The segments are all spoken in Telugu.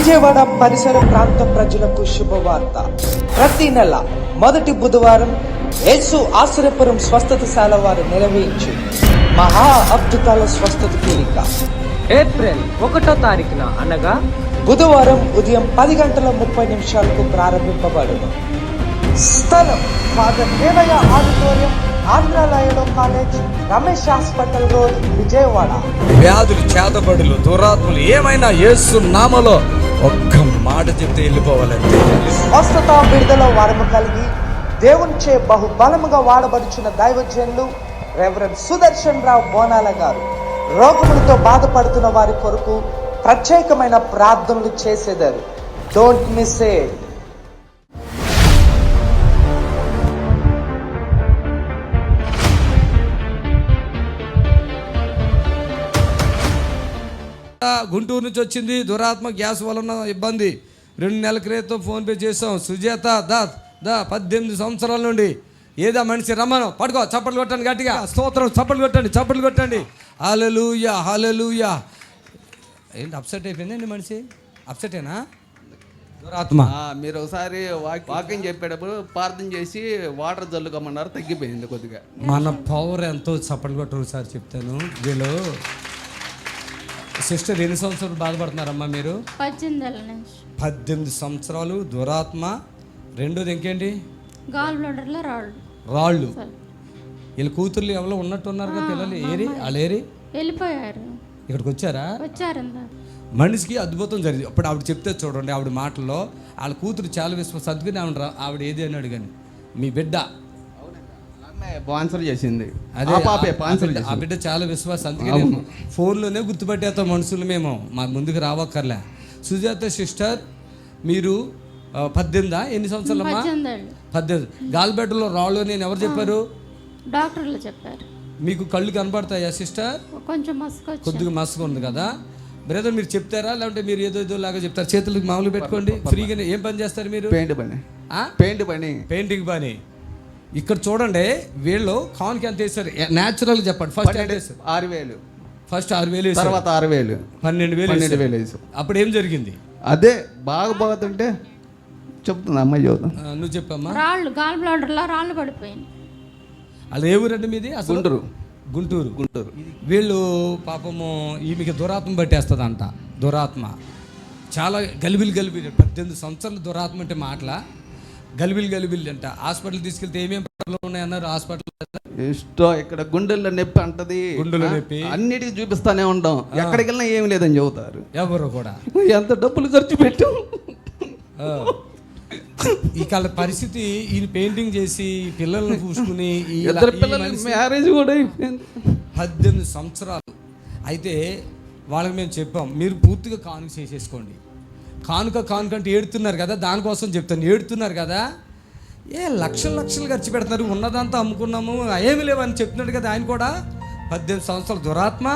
విజయవాడ పరిసర ప్రాంత ప్రజలకు శుభవార్త. ప్రతి నెల మొదటి బుధవారం యేసు ఆశ్రయపురం స్వస్థతశాల వారు నిర్వహించు మహా అద్భుతాల స్వస్థత కూడిక ఏప్రిల్ 1వ తారీఖున అనగా బుధవారం ఉదయం 10:30 ప్రారంభింపబడును. స్థలం father Devayya auditorium, Andhra Loyola college, Ramesh hospital road, Vijayawada. వ్యాధులు, చేతబడులు, దురాత్మలు ఏమైనా యేసు నామములో ఒక్క మాట చెప్తే వెళ్ళిపోవాలంటే స్వస్థత విడుదల వరము కలిగి దేవునిచే బహుబలముగా వాడబడుచున్న దైవజనులు రెవరెండ్ సుదర్శన్ రావు బోనాల గారు రోగములతో బాధపడుతున్న వారి కొరకు ప్రత్యేకమైన ప్రార్థనలు చేసేదారు. Don't miss it. గుంటూరు నుంచి వచ్చింది దురాత్మ, గ్యాస్ వలన ఇబ్బంది. 2 నెలల క్రితం ఫోన్పే చేసాం. సుజాత దా 18 సంవత్సరాల నుండి ఏదా మనిషి రమ్మను, పడుకో, చప్పట్లు కొట్టండి గట్టిగా, స్తోత్రం, చప్పట్లు కొట్టండి. హల్లెలూయా హల్లెలూయా. ఏంటి అప్సెట్ అయిపోయిందండి మనిషి? అప్సెటేనా దురాత్మ? మీరు ఒకసారి వాకింగ్ చెప్పేటప్పుడు ప్రార్థన చేసి వాటర్ జల్లుకోమన్నారు, తగ్గిపోయింది కొద్దిగా. మన పవర్ ఎంతో. చప్పట్లు కొట్టరు సార్ చెప్తాను. వీళ్ళు సిస్టర్ ఎన్ని సంవత్సరాలు బాధపడుతున్నారమ్మా మీరు? 18 సంవత్సరాలు దురాత్మ. రెండోది ఇంకేంటి? గాల్ బ్లాడర్లో రాళ్ళు. వీళ్ళ కూతుర్లు ఎవరో ఉన్నట్టున్నారు కదా పిల్లలు. వాళ్ళు వెళ్ళిపోయారు. ఇక్కడికి వచ్చారా? వచ్చారు. మనిషికి అద్భుతం జరిగింది. అప్పుడు ఆవిడ చెప్తే చూడండి, ఆవిడ మాటల్లో వాళ్ళ కూతురు చాలా విశ్వాసం అందుకని ఆవిడ ఏది అన్నాడు కానీ మీ బిడ్డ స్పాన్సర్ చేసింది. ఆ బిడ్డ చాలా విశ్వాసం, అందుకని ఫోన్లోనే గుర్తుపట్టేస్తాం మనుషులు మేము, మా ముందుకు రావక్కర్లే. సుజాత సిస్టర్ మీరు 18 ఎన్ని సంవత్సరాలమ్మా? 18. గాల్బెడ్డలో రాళ్ళు నేను ఎవరు చెప్పారు? డాక్టర్లు చెప్పారు. మీకు కళ్ళు కనబడతాయా సిస్టర్? కొంచెం కొద్దిగా మస్క ఉంది కదా బ్రదర్. మీరు చెప్తారా లేదంటే మీరు ఏదో లాగా చెప్తారు? చేతులకు మామూలు పెట్టుకోండి. ఫ్రీగా ఏం పని చేస్తారు మీరు? పెయింటింగ్ పని. ఇక్కడ చూడండి, వీళ్ళు కాన్కి ఎంత వేస్తారు? న్యాచురల్ చెప్పండి. ఫస్ట్ 6,000, ఫస్ట్ 6,000, తర్వాత 6,000, 12,000. అప్పుడు ఏం జరిగింది? అదే బాగా పోతుంటే చెప్తుంది అమ్మాయి చదువుతాం. నువ్వు చెప్పమ్మా. రాళ్ళు, గాల్ బ్లాడర్లో రాళ్ళు పడిపోయింది. అది ఏ ఊరండి మీది? అసలు గుంటూరు. వీళ్ళు పాపము ఈమెకి దురాత్మ పట్టేస్తుందంట. దురాత్మ చాలా గలిబిలి 18 సంవత్సరాలు దురాత్మ అంటే మాటలా గలిబిలి అంట. హాస్పిటల్ తీసుకెళ్తే ఏమేమి ప్రాబ్లం ఉన్నాయన్నారు? హాస్పిటల్ ఇష్టం ఇక్కడ గుండెల్లో నొప్పి అంటది, గుండెలో నొప్పి అన్నిటికీ చూపిస్తానే ఉంటాం. ఎక్కడికి వెళ్ళినా ఏమి లేదని చెబుతారు. ఎవరు కూడా ఎంత డబ్బులు ఖర్చు పెట్టాం. ఈ కాల పరిస్థితి, ఈయన పెయింటింగ్ చేసి పిల్లల్ని పూసుకుని మ్యారేజ్ కూడా అయిపోయింది. 18 సంవత్సరాలు. అయితే వాళ్ళకి మేము చెప్పాం, మీరు పూర్తిగా కానుక చేసేసుకోండి. కానుక అంటే ఏడుతున్నారు కదా, దానికోసం చెప్తాను. ఏడుతున్నారు కదా, లక్షలు ఖర్చు పెడుతున్నారు. ఉన్నదంతా అమ్ముకున్నాము, ఏమి లేవని చెప్తున్నాడు కదా ఆయన కూడా. 18 సంవత్సరాలు దురాత్మ,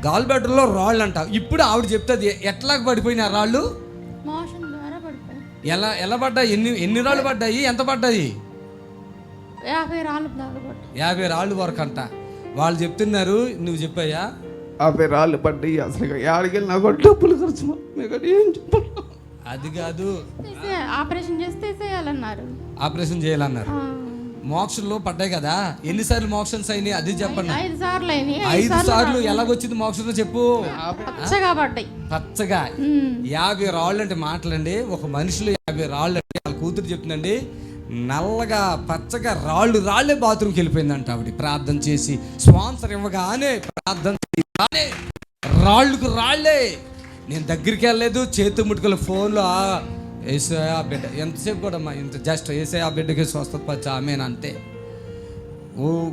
గాల్బెడ్డలో రాళ్ళు అంట. ఇప్పుడు ఆవిడ చెప్తుంది ఎట్లా పడిపోయిన రాళ్ళు, ఎలా పడ్డాయి, ఎన్ని రాళ్ళు పడ్డాయి, ఎంత పడ్డాయి? 50 రాళ్ళు వరకు అంట. వాళ్ళు చెప్తున్నారు. నువ్వు చెప్పాయా? 50 రాళ్ళు పడ్డాయి. అసలు ఏడికి నాకు డబ్బులు ఖర్చు. ఏం చెప్పాలి? అది కాదు, ఆపరేషన్ చేయాలన్నారు. ఆపరేషన్ చేయాలన్నారు. మోక్షంలో పడ్డాయి కదా, ఎన్నిసార్లు మోక్షన్స్ అయినాయి అది చెప్పండి. 5 సార్లు. ఎలాగొచ్చింది మోక్షంలో చెప్పు? పచ్చగా 50 రాళ్ళు అంటే మాటలండి. ఒక మనిషిలో 50 రాళ్ళు అంటే వాళ్ళ కూతురు చెప్తుందండి, నల్లగా పచ్చగా రాళ్ళే బాత్రూమ్కి వెళ్ళిపోయిందంట. ఆవిడ ప్రార్థన చేసి స్పాన్సర్ ఇవ్వగానే ప్రార్థన చేయగానే రాళ్ళే. నేను దగ్గరికి వెళ్ళలేదు, చేతు ముట్టుకల ఫోన్లో ఏసయ్య బిడ్డ, ఎంతసేపు కూడా అమ్మా, ఇంత జస్ట్ ఏసయ్య బిడ్డకి స్వస్థత పచ్చ ఆమెను అంతే.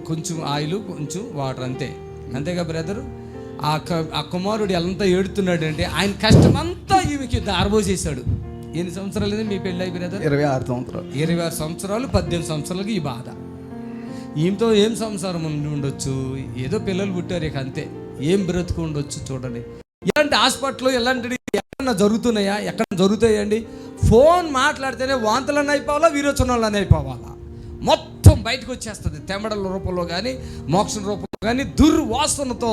కొంచెం ఆయిల్, కొంచెం వాటర్, అంతేగా బ్రదరు. ఆ కుమారుడు ఎంత ఏడుతున్నాడు అంటే ఆయన కష్టమంతా ఈమెకి దారబోసేశాడు. ఎన్ని సంవత్సరాలు మీ పెళ్ళి అయి బ్రదర్? 26 సంవత్సరాలు. 26 సంవత్సరాలు. 18 సంవత్సరాలకి ఈ బాధ. ఈమెతో ఏం సంసారం ఉండొచ్చు? ఏదో పిల్లలు పుట్టారు, ఇక అంతే. ఏం బ్రతుకు ఉండొచ్చు చూడండి. ఇలాంటి హాస్పిటల్లో ఇలాంటివి ఎక్కడన్నా జరుగుతున్నాయా? ఎక్కడ జరుగుతాయండి? ఫోన్ మాట్లాడితేనే వాంతులన్నీ అయిపోవాలా, విరోచనాలన్నీ అయిపోవాలా, మొత్తం బయటకు వచ్చేస్తుంది. తెమ్మడల రూపంలో కానీ మోక్షం రూపంలో కానీ దుర్వాసనతో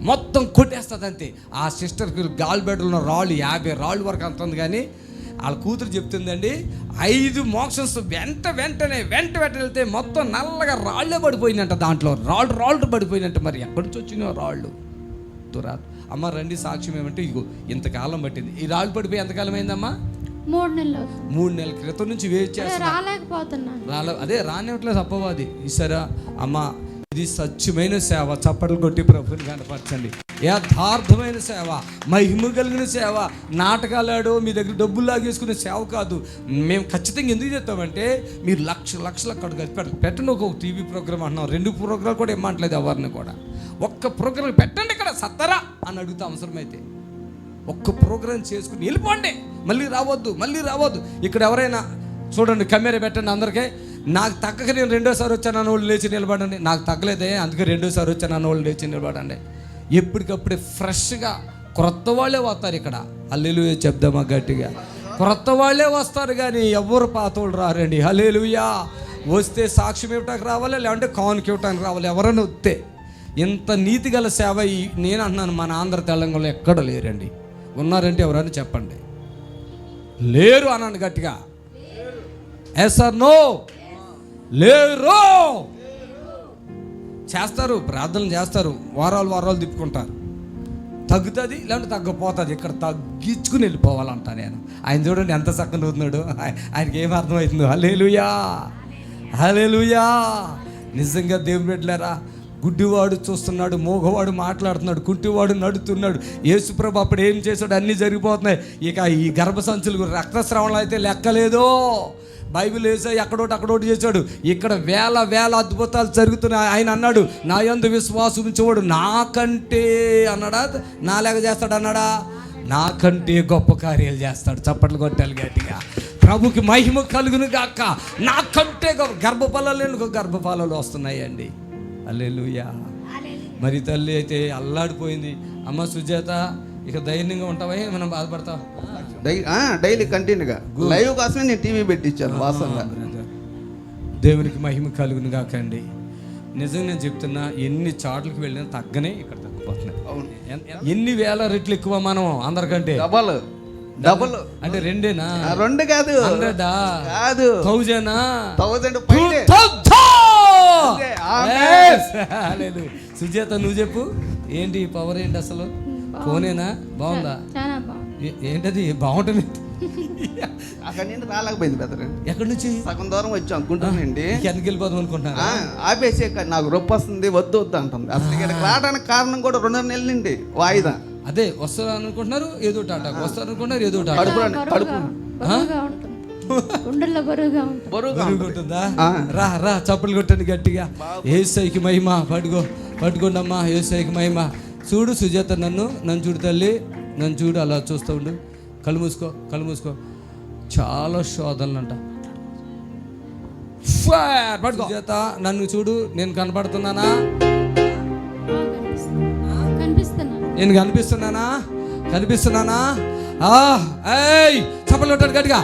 మొత్తం కొట్టేస్తుంది అంతే. ఆ సిస్టర్కి గాల్ బెడ్లో రాళ్ళు 50 రాళ్ళు వరకు అంత ఉంది. కానీ వాళ్ళ కూతురు చెప్తుందండి 5 మోక్షన్స్ వెంటనే వెళ్తే మొత్తం నల్లగా రాళ్ళే పడిపోయినంట. దాంట్లో రాళ్ళు పడిపోయినట్టు. మరి ఎక్కడి నుంచి వచ్చినాయో రాళ్ళు? దురా అమ్మ రండి, సాక్ష్యం ఏమంటే ఇగో ఇంతకాలం పట్టింది. ఈ రాళ్ళు పడిపోయి ఎంతకాలం అయిందమ్మా? 3 నెలల క్రితం నుంచి వెయిట్ చేస్తున్నా. రాలేకపోతున్నాను. అదే రానివ్వట్లేదు అప్పవాది. ఇస్తారా అమ్మ, ఇది సత్యమైన సేవ. చప్పట్లు కొట్టి ప్రభుని కనపరచండి. యథార్థమైన సేవ, మహిమ కలిగిన సేవ. నాటకాలాడో మీ దగ్గర డబ్బులు లాగేసుకునే సేవ కాదు. మేము ఖచ్చితంగా ఎందుకు చెప్తామంటే మీరు లక్షలు అక్కడ పెట్టండి. ఒక టీవీ ప్రోగ్రామ్ అంటున్నాం, 2 ప్రోగ్రాం కూడా ఇమ్మంటలేదు ఎవరిని కూడా. ఒక్క ప్రోగ్రాం పెట్టండి ఇక్కడ సత్తరా అని అడుగుతా. అవసరమైతే ఒక్క ప్రోగ్రాం చేసుకుని వెళ్ళిపోండి, మళ్ళీ రావద్దు. ఇక్కడ ఎవరైనా చూడండి, కెమెరా పెట్టండి అందరికీ. నాకు తగ్గక నేను 2వ వచ్చాను అన్న వాళ్ళు లేచి నిలబడండి. నాకు తగ్గలేదే అందుకే 2వ వచ్చాను అన్న వాళ్ళు లేచి నిలబడండి. ఎప్పటికప్పుడే ఫ్రెష్గా క్రొత్త వాళ్ళే వస్తారు ఇక్కడ. హల్లెలూయా చెప్దామా గట్టిగా? క్రొత్త వాళ్ళే వస్తారు కానీ ఎవరు పాతోళ్ళు రారండి. హల్లెలూయా. వస్తే సాక్ష్యం ఇవ్వటానికి రావాలి, లేదంటే కానుక ఇవ్వటానికి రావాలి. ఎవరైనా వస్తే ఇంత నీతి గల సేవ నేను అంటున్నాను మన ఆంధ్ర తెలంగాణలో ఎక్కడ లేరండి. ఉన్నారంటే ఎవరైనా చెప్పండి. లేరు అన్నాను గట్టిగా. Yes or no? లేరు. చేస్తారు, ప్రార్థనలు చేస్తారు, వారాలు తిప్పుకుంటారు. తగ్గుతుంది లేదంటే తగ్గపోతుంది. ఇక్కడ తగ్గించుకుని వెళ్ళిపోవాలంట నేను. ఆయన చూడండి ఎంత చక్కగా అవుతున్నాడు. ఆయనకి ఏం అర్థమవుతుందో. హల్లెలూయా. నిజంగా దేవుని బిడ్డలారా, గుడ్డివాడు చూస్తున్నాడు, మూగవాడు మాట్లాడుతున్నాడు, కుంటివాడు నడుతున్నాడు. యేసుప్రభు అప్పుడు ఏం చేశాడు? అన్నీ జరిగిపోతున్నాయి. ఇక ఈ గర్భసంచులు రక్తస్రావణలు అయితే లెక్కలేదో. బైబిల్ వేసాయి, అక్కడోటి చేశాడు. ఇక్కడ వేల అద్భుతాలు జరుగుతున్నాయి. ఆయన అన్నాడు, నా యందు విశ్వాసం ఉంచేవాడు నాకంటే అన్నాడా, నాలాగా చేస్తాడు అన్నాడా? నాకంటే గొప్ప కార్యాలు చేస్తాడు. చప్పట్లు కొట్టాలి గట్టిగా. ప్రభుకి మహిమ కలుగును గాక. నాకంటే గర్భఫలాలు వస్తున్నాయండి. హల్లెలూయా. మరి తల్లి అయితే అల్లాడిపోయింది. అమ్మ సుజాత, ఇక ధైర్యంగా ఉంటావా? మనం బాధపడతాం డైలీ కంటిన్యూగా లైవ్ కోసమే నేను టీవీ పెట్టించాను. వాసంగా దేవునికి మహిమ కలుగును కాకండి. నిజంగా నేను చెప్తున్నా, ఎన్ని చాట్లకు వెళ్ళినా తగ్గనే ఇక్కడ తగ్గిపోతున్నాయి. ఎన్ని వేల రెట్లు ఎక్కువ మనం అందరికంటే. డబుల్ అంటే 2 కాదు, 100 కాదు, 1000 సుజాత నువ్వు చెప్పు, ఏంటి పవర్ ఏంటి అసలు? ఫోనేనా? బాగుందా? ఏంటది బాగుంటుంది? అక్కడ నుండి రాలేకపోయింది బెదర్. ఎక్కడి నుంచి? సగం దూరం వచ్చాం గుంటూరు నుండి. ఎందుకు వెళ్ళిపోదాం అనుకుంటున్నా? ఆపేసే నాకు రొప్ప వస్తుంది, వద్దు అంటుంది. అసలు ఇక్కడ రావడానికి కారణం కూడా 2 నెలల నుండి వాయిదా. అదే వస్తారు అనుకుంటున్నారు, ఏదో టాటా వస్తారు అనుకుంటున్నారు, ఏదో బరువుగా. రా చప్పలు కొట్టండి గట్టిగా. యేసయ్యకి మహిమ. పట్టుకోండి అమ్మా. యేసయ్యకి మహిమ. చూడు సుజాత, నన్ను చూడు తల్లి, నన్ను చూడు. అలా చూస్తూ ఉండు. కళ్ళు మూసుకో. చాలా శోధనలు అంట. సుజాత నన్ను చూడు, నేను కనపడుతున్నానా? నేను కనిపిస్తున్నానా? చప్పలు కొట్టాడు గట్టిగా.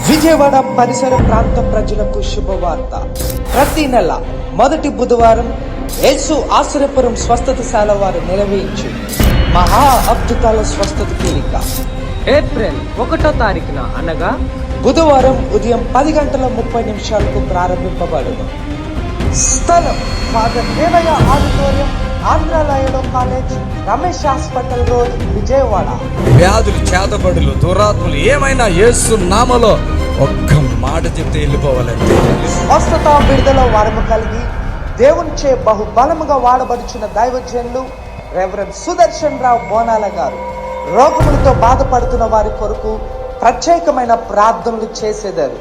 విజయవాడ పరిసర ప్రాంత ప్రజలకు శుభవార్త. ప్రతి నెల మొదటి బుధవారం యేసు ఆశ్రయపురం స్వస్థతశాల వారు నిర్వహించు మహా అద్భుతాల స్వస్థత కూడిక ఏప్రిల్ 1వ తారీఖున అనగా బుధవారం ఉదయం 10:30 ప్రారంభింపబడును. స్థలం father Devayya auditorium, Andhra Loyola college, Ramesh hospital road, Vijayawada. వ్యాధులు, చేతబడులు, దురాత్మలు ఏమైనా యేసు నామములో ఒక్క మాట చెప్తే వెళ్ళిపోవాలంటే స్వస్థత, విడుదల వరము కలిగి దేవునిచే బహుబలముగా వాడబడుచున్న దైవజనులు రెవరెండ్ సుదర్శన్ రావు బోనాల గారు రోగములతో బాధపడుతున్న వారి కొరకు ప్రత్యేకమైన ప్రార్థనలు చేసేదారు.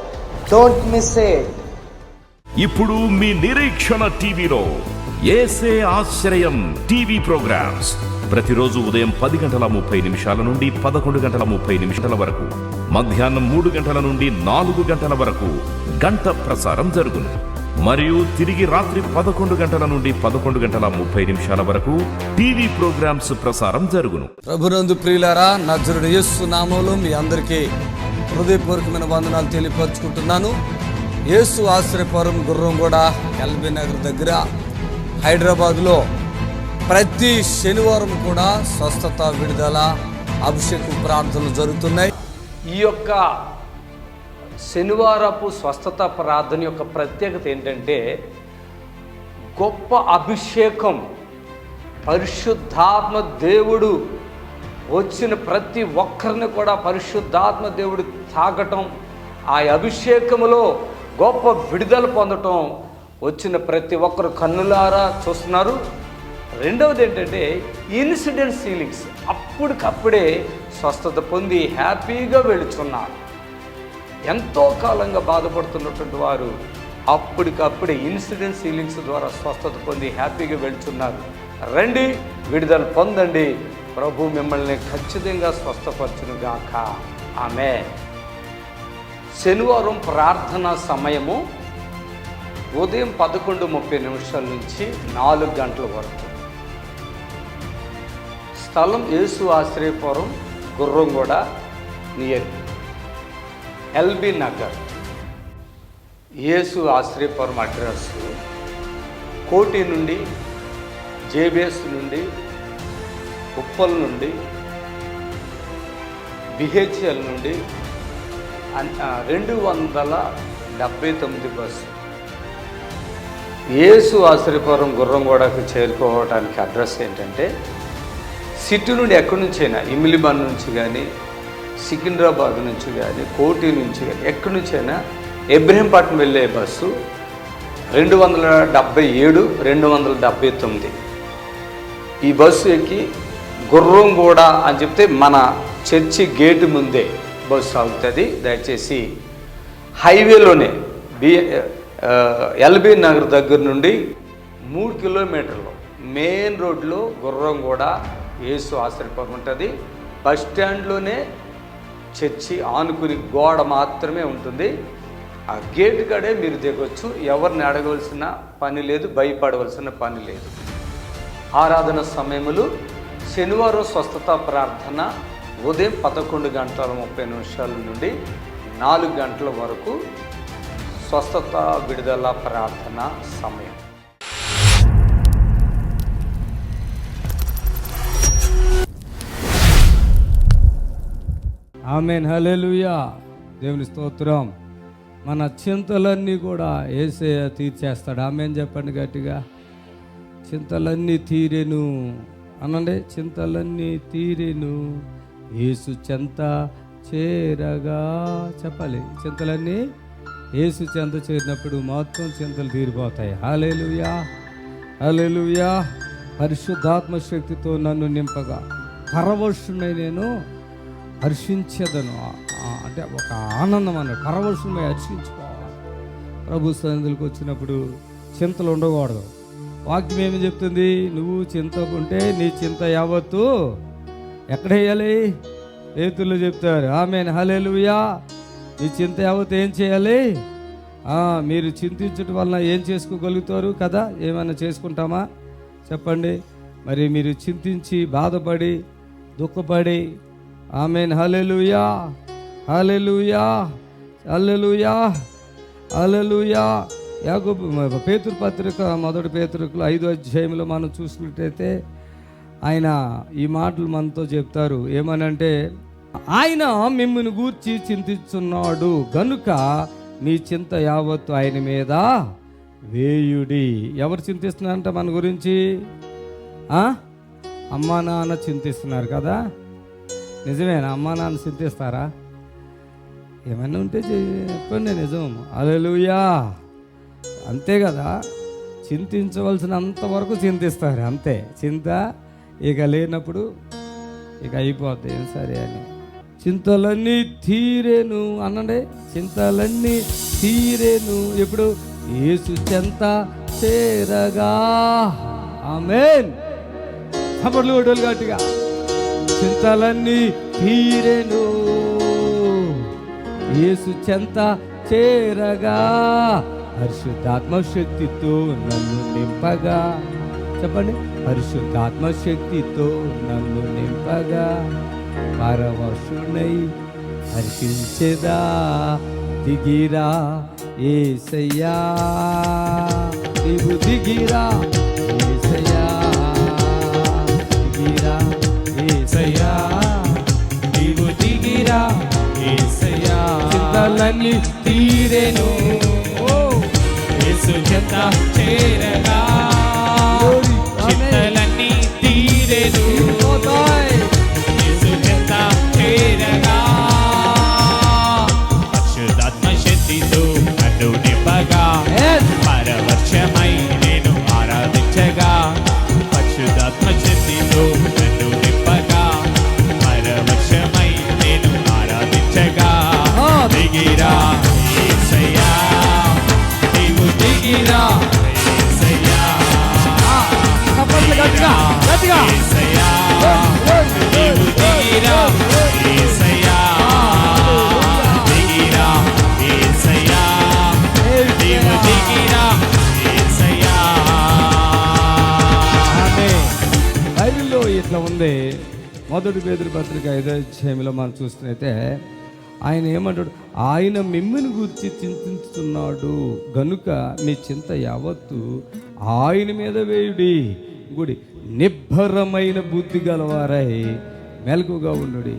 Don't miss it. ఇప్పుడు మీ నిరీక్షణ టీవీలో యేసే ఆశ్రయం టీవీ ప్రోగ్రామ్స్ ప్రతిరోజు ఉదయం 10:30 నుండి 11:30 వరకు, మధ్యాహ్నం 3 గంటల నుండి 4 గంటల వరకు గంట ప్రసారం జరుగును. మరియు తిరిగి రాత్రి 11 గంటల నుండి 11:30 వరకు టీవీ ప్రోగ్రామ్స్ ప్రసారం జరుగును. ప్రభునందు ప్రియులారా, నజరుడు యేసు నామములో మీ అందరికీ హృదయపూర్వకమైన వందనాలు తెలియపరుచుకుంటున్నాను. యేసు ఆశ్రయపురం గుర్రంగూడ ఎల్బీ నగర్ దగ్గర హైదరాబాద్లో ప్రతి శనివారం కూడా స్వస్థత, విడుదల, అభిషేకం ప్రార్థనలు జరుగుతున్నాయి. ఈ యొక్క శనివారపు స్వస్థత ప్రార్థన యొక్క ప్రత్యేకత ఏంటంటే, గొప్ప అభిషేకం, పరిశుద్ధాత్మ దేవుడు వచ్చిన ప్రతి ఒక్కరిని కూడా పరిశుద్ధాత్మ దేవుడు తాకటం, ఆ అభిషేకములో గొప్ప విడుదల పొందటం వచ్చిన ప్రతి ఒక్కరు కన్నులారా చూస్తున్నారు. రెండవది ఏంటంటే ఇన్సిడెంట్ హీలింగ్స్, అప్పటికప్పుడే స్వస్థత పొంది హ్యాపీగా వెళుతున్నారు. ఎంతో కాలంగా బాధపడుతున్నటువంటి వారు అప్పటికప్పుడే ఇన్సిడెంట్ హీలింగ్స్ ద్వారా స్వస్థత పొంది హ్యాపీగా వెళుతున్నారు. రండి, విడుదల పొందండి. ప్రభు మిమ్మల్ని ఖచ్చితంగా స్వస్థపరచునుగాక. ఆమేన్. శనివారం ప్రార్థనా సమయము ఉదయం 11:30 నుంచి 4 గంటల వరకు. స్థలం యేసు ఆశ్రయపురం గుర్రంగూడ నియర్ ఎల్బీ నగర్. యేసు ఆశ్రయపురం అడ్రస్ కోటి నుండి, జేబిఎస్ నుండి, ఉప్పల్ నుండి, బిహెచ్ఎల్ నుండి 279 బస్సు. యేసు ఆశ్రయపురం గుర్రంగూడకు చేరుకోవడానికి అడ్రస్ ఏంటంటే, సిటీ నుండి ఎక్కడి నుంచైనా, ఇమిలిబన్ నుంచి కానీ, సికింద్రాబాద్ నుంచి కానీ, కోటి నుంచి కానీ, ఎక్కడి నుంచైనా ఇబ్రహీంపట్నం వెళ్ళే బస్సు 277, 279. ఈ బస్సు ఎక్కి గుర్రంగూడ అని చెప్తే మన చర్చి గేటు ముందే బస్సు ఆగుతుంది. దయచేసి హైవేలోనే ఎల్బీ నగర్ దగ్గర నుండి 3 కిలోమీటర్లు మెయిన్ రోడ్లో గుర్రంగూడ యేసు ఆశ్రయపురం ఉంటుంది. బస్ స్టాండ్లోనే చర్చి ఆనుకుని గోడ మాత్రమే ఉంటుంది. ఆ గేటు కాడే మీరు దిగొచ్చు. ఎవరిని అడగవలసిన పని లేదు, భయపడవలసిన పని లేదు. ఆరాధన సమయములు శనివారం స్వస్థత ప్రార్థన ఉదయం 11:30 నుండి 4 గంటల వరకు స్వస్థత, విడుదల ప్రార్థన సమయం. ఆమేన్, హల్లెలూయా. దేవుని స్తోత్రం. మన చింతలన్నీ కూడా యేసయ్య తీర్చేస్తాడు. ఆమేన్ చెప్పండి గట్టిగా. చింతలన్నీ తీరెను అనండి. చింతలన్నీ తీరెను యేసు చెంత చేరగా. చెప్పాలి, చింతలన్నీ యేసు చెంత చేరినప్పుడు మొత్తం చింతలు తీరిపోతాయి. హల్లెలూయా, హల్లెలూయా. పరిశుద్ధాత్మ శక్తితో నన్ను నింపగా పరవశునై నేను హర్షించేదను. అంటే ఒక ఆనందం అన్నట్టు, పరవశునై హర్షించుకోవాలి. ప్రభు సన్నిధికి వచ్చినప్పుడు చింతలు ఉండకూడదు. వాక్యం ఏమి చెప్తుంది? నువ్వు చింతకుంటే నీ చింత యావత్తు ఎక్కడ వేయాలి? పేతురులు చెప్తారు. ఆమేన్, హల్లెలూయా. నీ చింత యావత్తు ఏం చేయాలి? మీరు చింతించడం వలన ఏం చేసుకోగలుగుతారు కదా? ఏమైనా చేసుకుంటామా చెప్పండి? మరి మీరు చింతించి బాధపడి దుఃఖపడి, ఆమేన్, హల్లెలూయా, హల్లెలూయా, హల్లెలూయా, హల్లెలూయా. యాకోబు పేతురు పత్రిక 1 పేతురులో 5వ అధ్యాయంలో మనం చూసినట్టయితే ఆయన ఈ మాటలు మనతో చెప్తారు. ఏమనంటే, ఆయన మిమ్మల్ని గూర్చి చింతిస్తున్నాడు గనుక మీ చింత యావత్తు ఆయన మీద వేయుడి. ఎవరు చింతిస్తున్నారంట మన గురించి? అమ్మా నాన్న చింతిస్తున్నారు కదా. నిజమేనా? అమ్మా నాన్న చింతిస్తారా? ఏమైనా ఉంటే చెప్పండి. నిజం. హల్లెలూయా. అంతే కదా. చింతించవలసినంత వరకు చింతిస్తారు, అంతే. చింత ఇక లేనప్పుడు ఇక అయిపోద్ది సరే అని. చింతలన్నీ తీరేను అనండి. చింతలన్నీ తీరేను ఎప్పుడు? యేసు చెంత చేరగా. ఆమేన్. చప్పట్లు కొట్టాలి గట్టిగా. చింతలన్నీ తీరేను యేసు చెంత చేరగా. పరిశుద్ధాత్మ శక్తితో నన్ను నింపగా, చెప్పండి, పరిశుద్ధాత్మ శక్తితో నన్ను నింపగా పరవశునై హర్షించెదా. దిగిరా యేసయ్యా, నీవు దిగిరా యేసయ్యా, దిగిరా యేసయ్యా, నీవు దిగిరా యేసయ్యా. చింతలన్నీ తీరెను యేసు చెంత చేరగా, చింతలన్నీ తీరెను యేసు చెంత చేరగా. పరిశుద్ధాత్మ శక్తితో నన్ను నింపగా పరవశమై నేను ఆరాధించగా. పరిశుద్ధాత్మ శక్తితో నన్ను నింపగా పరవశమై నేను ఆరాధించగా. దిగిరా యేసయ్యా, నీవు దిగిరా యేసయ్యా, యేసయ్యా, నీవు దిగిరా యేసయ్యా, దిగిరా యేసయ్యా, నీవు దిగిరా యేసయ్యా. బైబిల్లో ఇట్లా ఉంది. మొదటి పేతురు పత్రిక 5వ అధ్యాయంలో మనం చూస్తున్నైతే ఆయన ఏమంటాడు, ఆయన మిమ్మల్ని గురించి చింతిస్తున్నాడు గనుక మీ చింత యావత్తు ఆయన మీద వేయుడి. గుడి నిబ్బరమైన బుద్ధి గలవారై మెలకుగా ఉండుడి.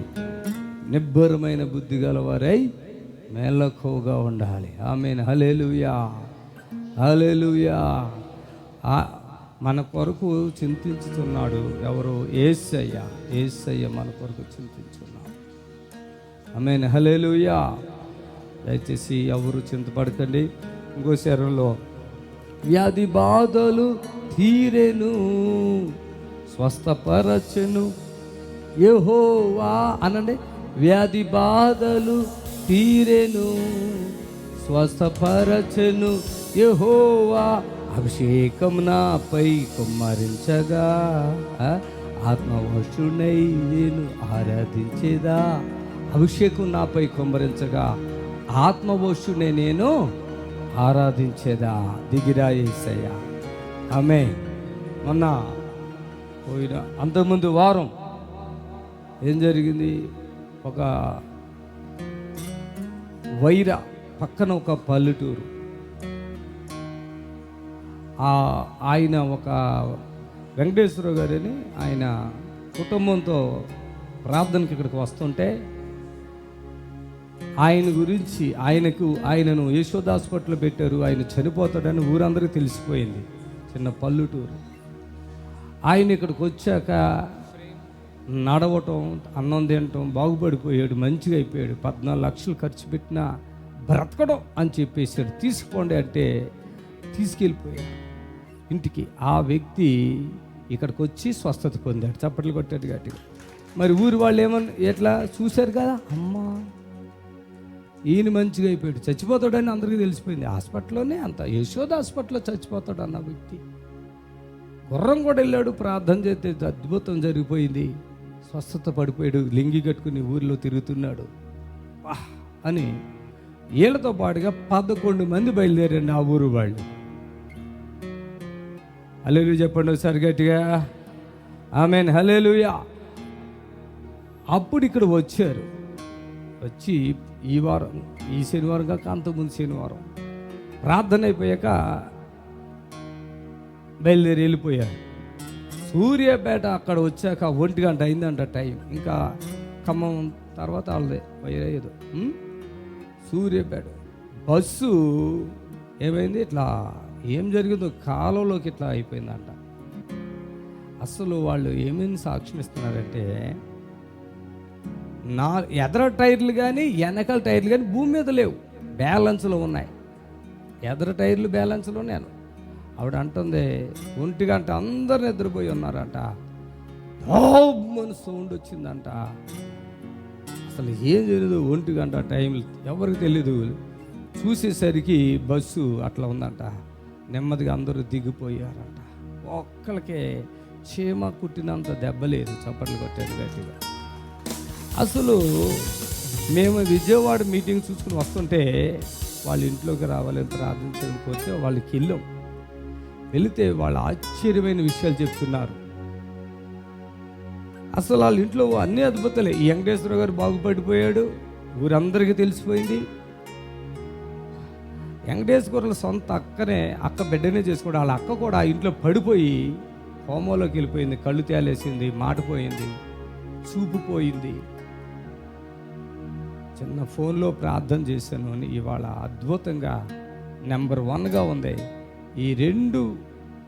నిబ్బరమైన బుద్ధి గలవారై మెలకుగా ఉండాలి. ఆమేన్. హల్లెలూయా, హల్లెలూయా. మన కొరకు చింతించుతున్నాడు ఎవరు? యేసయ్య. యేసయ్య మన కొరకు చింతించున్నాడు. ఆమేన్. హల్లెలూయా. దయచేసి ఎవరు చింతపడకండి. ఇంకో శరీరంలో వ్యాధి బాధలు తీరెను స్వస్థపరచెను యెహోవా అనండి. వ్యాధి బాధలు తీరెను స్వస్థపరచెను యెహోవా. అభిషేకం నాపై కుమ్మరించగా ఆత్మవశునై నేను ఆరాధించేదా. అభిషేకం నాపై కుమ్మరించగా ఆత్మవశునే నేను ఆరాధించేదా. దిగిరా యేసయ్యా. ఆమేన్. మొన్న పోయిన అంతకుముందు వారం ఏం జరిగింది? ఒక వైరా పక్కన ఒక పల్లెటూరు, ఆయన ఒక వెంకటేశ్వర గారని ఆయన కుటుంబంతో ప్రార్థనకి ఇక్కడికి వస్తుంటే ఆయన గురించి ఆయనను యశోద హాస్పిటల్లో పెట్టారు. ఆయన చనిపోతాడని ఊరందరికీ తెలిసిపోయింది. చిన్న పల్లెటూరు. ఆయన ఇక్కడికి వచ్చాక నడవటం, అన్నం తినటం బాగుపడిపోయాడు, మంచిగా అయిపోయాడు. 14 లక్షలు ఖర్చు పెట్టినా బ్రతకడం అని చెప్పేసాడు. తీసుకుపోండి అంటే తీసుకెళ్ళిపోయాడు ఇంటికి. ఆ వ్యక్తి ఇక్కడికి వచ్చి స్వస్థత పొందాడు. చప్పట్లు కొట్టాడు గట్టిగా. మరి ఊరి వాళ్ళు ఏమన్నా ఎట్లా చూశారు కదా, అమ్మా ఈయన మంచిగా అయిపోయాడు, చచ్చిపోతాడని అందరికీ తెలిసిపోయింది. హాస్పిటల్లోనే అంత యశోద హాస్పిటల్లో చచ్చిపోతాడు అన్న వ్యక్తి. గుర్రం కూడా వెళ్ళాడు, ప్రార్థన చేస్తే అద్భుతం జరిగిపోయింది, స్వస్థత పడిపోయాడు. లింగి కట్టుకుని ఊరిలో తిరుగుతున్నాడు అని వీళ్ళతో పాటుగా 11 మంది బయలుదేరండి ఆ ఊరు వాళ్ళు. హల్లెలూయా చెప్పండి ఒకసారి గట్టిగా. ఆమేన్. హల్లెలూయా. అప్పుడు ఇక్కడ వచ్చారు. వచ్చి ఈ వారం, ఈ శనివారం కాక అంతకుముందు శనివారం ప్రార్థన అయిపోయాక బయలుదేరి వెళ్ళిపోయారు. సూర్యాపేట అక్కడ వచ్చాక 1 గంట అయిందంట టైం. ఇంకా ఖమ్మం తర్వాత వాళ్ళదే వైరేదో. సూర్యాపేట బస్సు ఏమైంది, ఇట్లా ఏం జరిగిందో కాలంలోకి ఇట్లా అయిపోయిందంట. అసలు వాళ్ళు ఏమేమి సాక్ష్యం ఇస్తున్నారంటే, ఎదర టైర్లు కానీ వెనకాల టైర్లు కానీ భూమి మీద లేవు, బ్యాలెన్స్లో ఉన్నాయి. ఎదర టైర్లు బ్యాలెన్స్లో ఉన్నాయి. ఆవిడ అంటుంది 1 గంట అందరు నిద్రపోయి ఉన్నారట. సౌండ్ వచ్చిందంట. అసలు ఏం తెలియదు. 1 గంట టైం ఎవరికి తెలీదు. చూసేసరికి బస్సు అట్లా ఉందంట. నెమ్మదిగా అందరూ దిగిపోయారంట. ఒక్కళ్ళకే చీమ కుట్టినంత దెబ్బలేదు. చప్పట్లు కొట్టాడు గట్టిగా. అసలు మేము విజయవాడ మీటింగ్ చూసుకుని వస్తుంటే వాళ్ళ ఇంట్లోకి రావాలని ప్రార్థించడం కోరితే వాళ్ళకి వెళ్ళాం. వెళితే వాళ్ళు ఆశ్చర్యమైన విషయాలు చెప్తున్నారు. అసలు వాళ్ళ ఇంట్లో అన్ని అద్భుతాలే. ఈ వెంకటేశ్వర గారు బాగుపడిపోయాడు, ఊరందరికీ తెలిసిపోయింది. వెంకటేశ్వరుల సొంత అక్క బిడ్డనే చేసుకోవడం. వాళ్ళ అక్క కూడా ఆ ఇంట్లో పడిపోయి హోమంలోకి వెళ్ళిపోయింది. కళ్ళు తేలేసింది, మాట పోయింది, చూపు పోయింది. చిన్న ఫోన్లో ప్రార్థన చేశాను అని ఇవాళ అద్భుతంగా నెంబర్ 1గా ఉంది. ఈ 2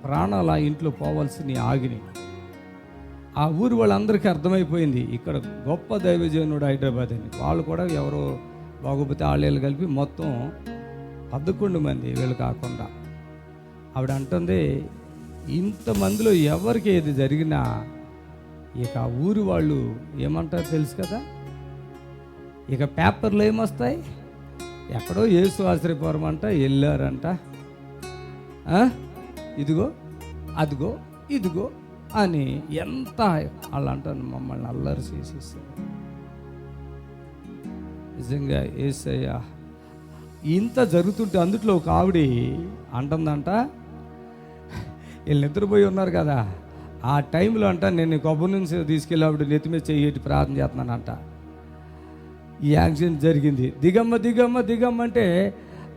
ప్రాణాలు ఆ ఇంట్లో పోవాల్సిన ఆగిని. ఆ ఊరు వాళ్ళందరికీ అర్థమైపోయింది ఇక్కడ గొప్ప దైవజనుడు హైదరాబాద్ అని. వాళ్ళు కూడా ఎవరో బాగోపోతే వాళ్ళు కలిపి మొత్తం 11 మంది, వీళ్ళు కాకుండా. ఆవిడ అంటుంది, ఇంతమందిలో ఎవరికి ఏది జరిగినా ఇక ఆ ఊరు వాళ్ళు ఏమంటారు తెలుసు కదా, ఇక పేపర్లు ఏమొస్తాయి, ఎక్కడో యేసు ఆశ్రయపురం అంట వెళ్ళారంట, ఇదిగో అదిగో ఇదిగో అని ఎంత వాళ్ళు అంటారు. మమ్మల్ని అల్లరి చేసేసారు. నిజంగా యేసయ్య ఇంత జరుగుతుంటే అందుట్లో ఒక ఆవిడ అంటుందంట, వీళ్ళు నిద్రపోయి ఉన్నారు కదా, ఆ టైంలో అంట నేను కొబ్బరి నుంచి తీసుకెళ్ళి ఆవిడ నెత్తి మీద చెయ్యి ప్రార్థన చేస్తున్నానంట. ఈ యాక్సిడెంట్ జరిగింది. దిగమ్మ దిగమ్మ దిగమ్మ అంటే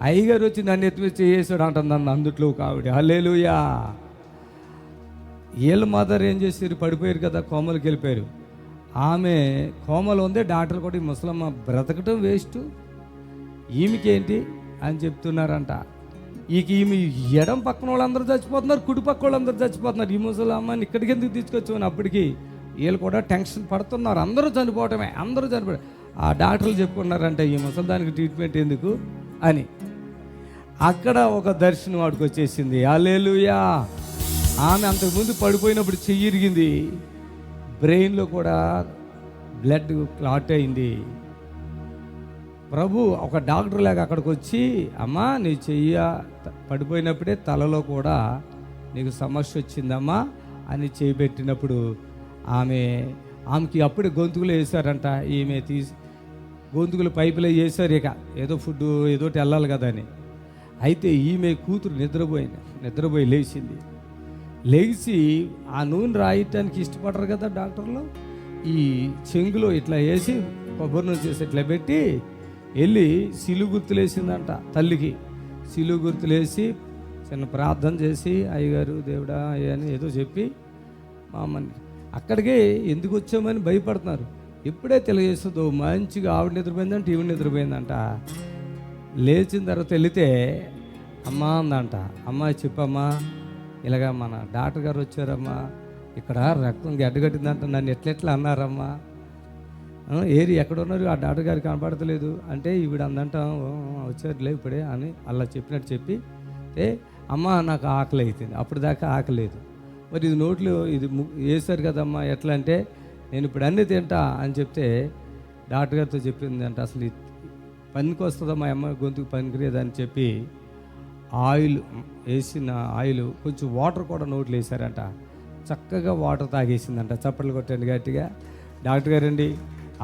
అయ్యగారు వచ్చి నన్ను నెత్తి మీద చేసాడు అంటుందన్న అందుట్లో ఒక ఆవిడ. హల్లెలూయా. వీళ్ళ మదర్ ఏం చేశారు, పడిపోయారు కదా, కోమలకి వెళ్ళిపోయారు. ఆమె కోమలు ఉంది. డాక్టర్ కూడా ఈ ముసలమ్మ బ్రతకటం వేస్ట్, ఈమెకేంటి అని చెప్తున్నారంట. ఈమె ఎడం పక్కన వాళ్ళందరూ చచ్చిపోతున్నారు, కుడి పక్క వాళ్ళందరూ చచ్చిపోతున్నారు. ఈ ముసలమ్మని ఇక్కడికి ఎందుకు తీసుకొచ్చామని అప్పటికి వీళ్ళు కూడా టెన్షన్ పడుతున్నారు. అందరూ చనిపోవటమే, అందరూ చనిపోవడం. ఆ డాక్టర్లు చెప్పుకున్నారంట ఈ ముసలి దానికి ట్రీట్మెంట్ ఎందుకు అని. అక్కడ ఒక దర్శనం వాడికి వచ్చేసింది. హల్లెలూయా. ఆమె అంతకుముందు పడిపోయినప్పుడు చెయ్యి ఇరిగింది, బ్రెయిన్లో కూడా బ్లడ్ క్లాట్ అయింది. ప్రభు ఒక డాక్టర్ లాగా అక్కడికి వచ్చి, అమ్మా నీ చెయ్య పడిపోయినప్పుడే తలలో కూడా నీకు సమస్య వచ్చిందమ్మా అని చేయబెట్టినప్పుడు ఆమెకి అప్పుడే గొంతుకులు వేశారంట. ఈమె గొంతుకులు పైపులో వేశారు. ఇక ఏదో ఫుడ్ ఏదోటి వెళ్ళాలి కదా అని. అయితే ఈమె కూతురు నిద్రపోయి లేచింది. లేచి ఆ నూనె రాయటానికి ఇష్టపడరు కదా డాక్టర్లు. ఈ చెంగులో ఇట్లా వేసి కొబ్బరి నూనె చేసి ఇట్లా పెట్టి వెళ్ళి సిలువు గుర్తులేసిందంట. తల్లికి సిలువు గుర్తులేసి చిన్న ప్రార్థన చేసి, అయ్యగారు దేవుడా అని ఏదో చెప్పి మా అమ్మని అక్కడికే ఎందుకు వచ్చామని భయపడుతున్నారు. ఎప్పుడే తెలియజేస్తుందో మంచిగా ఆవిడ నిద్రపోయిందంట, ఈవిడ నిద్రపోయిందంట. లేచిన తర్వాత వెళితే అమ్మ అందంట. అమ్మ చెప్పమ్మా, ఇలాగా మన డాక్టర్ గారు వచ్చారమ్మా, ఇక్కడ రక్తం గడ్డగట్టిందంట, నన్ను ఎట్లెట్లా అన్నారమ్మా, ఏరి ఎక్కడ ఉన్నారు, ఆ డాక్టర్ గారికి కనపడతలేదు అంటే ఈవిడ అందంట వచ్చారులే ఇప్పుడే అని అలా చెప్పినట్టు చెప్పి, అమ్మ నాకు ఆకలి అవుతుంది, అప్పుడు దాకా ఆకలేదు, మరి ఇది నోట్లో ఇది వేశారు కదమ్మా ఎట్లా అంటే, నేను ఇప్పుడు అన్నీ తింటా అని చెప్తే డాక్టర్ గారితో చెప్పిందంట, అసలు పనికి వస్తుందమ్మా అమ్మ గొంతుకు పనికిరేదని చెప్పి ఆయిల్ వేసిన ఆయిల్ కొంచెం వాటర్ కూడా నోట్లు వేశారంట. చక్కగా వాటర్ తాగేసిందంట. చప్పట్లు కొట్టండి గట్టిగా. డాక్టర్ గారండి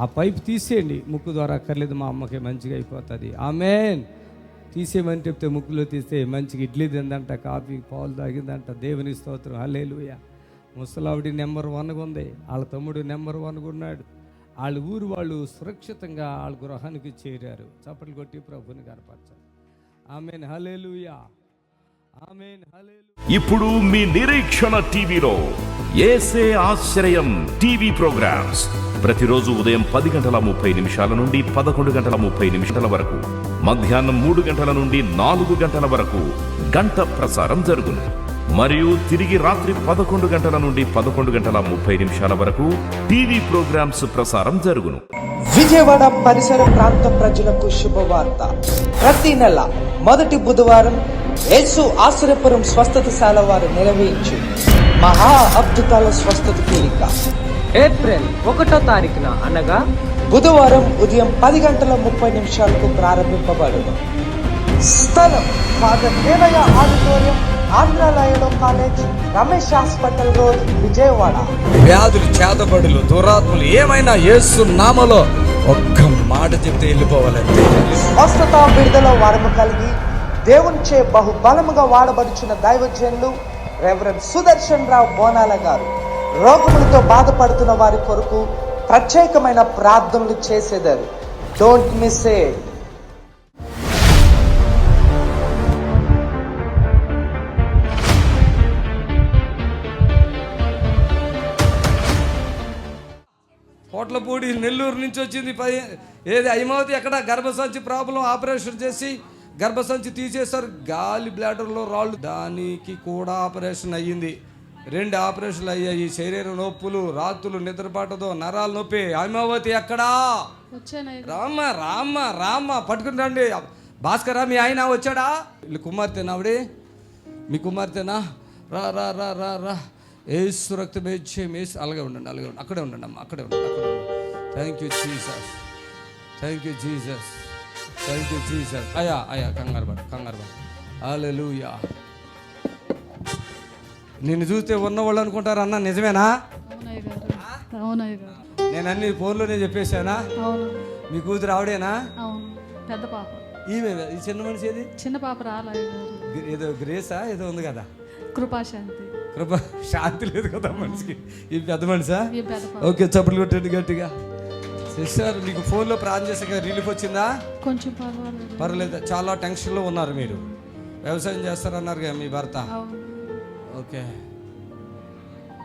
ఆ పైప్ తీసేయండి, ముక్కు ద్వారా అక్కర్లేదు, మా అమ్మకి మంచిగా అయిపోతుంది, ఆమేన్, తీసేయమని చెప్తే ముక్కులో తీస్తే మంచిగా ఇడ్లీ తిందంట, కాఫీ పాలు తాగిందంట. దేవుని స్తోత్రం, హల్లెలూయా. ముసలావిడి నెంబర్ 1గా ఉంది, వాళ్ళ తమ్ముడు నెంబర్ 1గా ఉన్నాడు. వాళ్ళ ఊరు వాళ్ళు సురక్షితంగా వాళ్ళ గృహానికి చేరారు. చప్పట్లు కొట్టి ప్రభుని కనపరచాలి. ఆమేన్, హల్లెలూయా, ఆమేన్, హల్లెలూయా. ఇప్పుడు మీ నిరీక్షణ టీవీలో యేసే ఆశ్రయం టీవీ ప్రోగ్రామ్స్ ప్రతిరోజు ఉదయం 10:30 నుండి 11:30 వరకు, మధ్యాహ్నం 3 గంటల నుండి 4 గంటల వరకు గంట ప్రసారం జరుగును. మరియు తిరిగి రాత్రి 11 గంటల నుండి 11:30 వరకు టీవీ ప్రోగ్రామ్స్ ప్రసారం జరుగును. విజయవాడ పరిసర ప్రాంత ప్రజలకు శుభవార్త. ప్రతి నెల మొదటి బుధవారం యేసు ఆశ్రయపురం స్వస్థతశాల వారు నిర్వహించు మహా అద్భుతాల స్వస్థత కూడిక ఏప్రిల్ 1వ తారీఖున అనగా బుధవారం ఉదయం 10:30 ప్రారంభింపబడును. స్థలం father Devayya auditorium, Andhra Loyola college, Ramesh hospital road, Vijayawada. వ్యాధులు, చేతబడులు, దురాత్మలు ఏమైనా యేసు నామములో ఒక్క మాట చెప్తే వెళ్ళిపోవాలంటే స్వస్థత, విడుదల, వరము కలిగి దేవునిచే బహుబలముగా వాడబడుచున్న దైవజనులు రెవరెండ్ సుదర్శన్ రావు బోనాల గారు రోగములతో బాధపడుతున్న వారి కొరకు ప్రత్యేకమైన ప్రార్థనలు చేసేదారు. Don't miss it. Kotlapudi Nellore నుంచి వచ్చింది. ఏది అయిమవతి ఎక్కడ గర్భసంచి ప్రాబ్లం ఆపరేషన్ చేసి గర్భసంచి తీసేశారు. గాలి బ్లాడర్లో రాళ్ళు, దానికి కూడా ఆపరేషన్ అయ్యింది. 2 ఆపరేషన్లు అయ్యాయి. శరీర నొప్పులు, రాత్రులు నిద్రపాటతో, నరాల నొప్పి. అయిమవతి ఎక్కడా? రామ్మ రామ్మ రామ్మ పట్టుకుని రండి. భాస్కరా, మీ ఆయన వచ్చాడా? వీళ్ళు కుమార్తెనా? ఆవిడే మీ కుమార్తెనా? రా రా రా రా రా. ఏసు రక్తం వేసి అలాగే ఉండండి, అలాగే ఉండండి, అక్కడే ఉండండి అమ్మ, అక్కడే ఉండండి, అక్కడే ఉండండి. Thank you Jesus, thank you Jesus, thank you Jesus. అయ్యా కంగారు పడు. హల్లెలూయా. నిన్ను చూస్తే ఉన్నవాళ్ళు అనుకుంటారు. అన్న నిజమేనా? నేను అన్ని ఫోన్లోనే చెప్పేశానా? మీ కూతురు ఆవిడేనా? పెద్ద పాప. ఈమె ఈ చిన్న మనిషి ఏది? చిన్న పాప రాలేదు. ఏదో గ్రేసా ఏదో ఉంది కదా? కృపాశాంతి. శాంతి లేదు కదా మనిషికి. ఈ పెద్ద మనిషా? ఓకే, చప్పట్లు కొట్టండి గట్టిగా. సిస్టర్, మీకు ఫోన్లో ప్రార్థన చేసాక రిలీఫ్ వచ్చిందా? కొంచెం పర్వాలేదు. చాలా టెన్షన్లో ఉన్నారు మీరు. వ్యవసాయం చేస్తారన్నారు కదా మీ భర్త? ఓకే.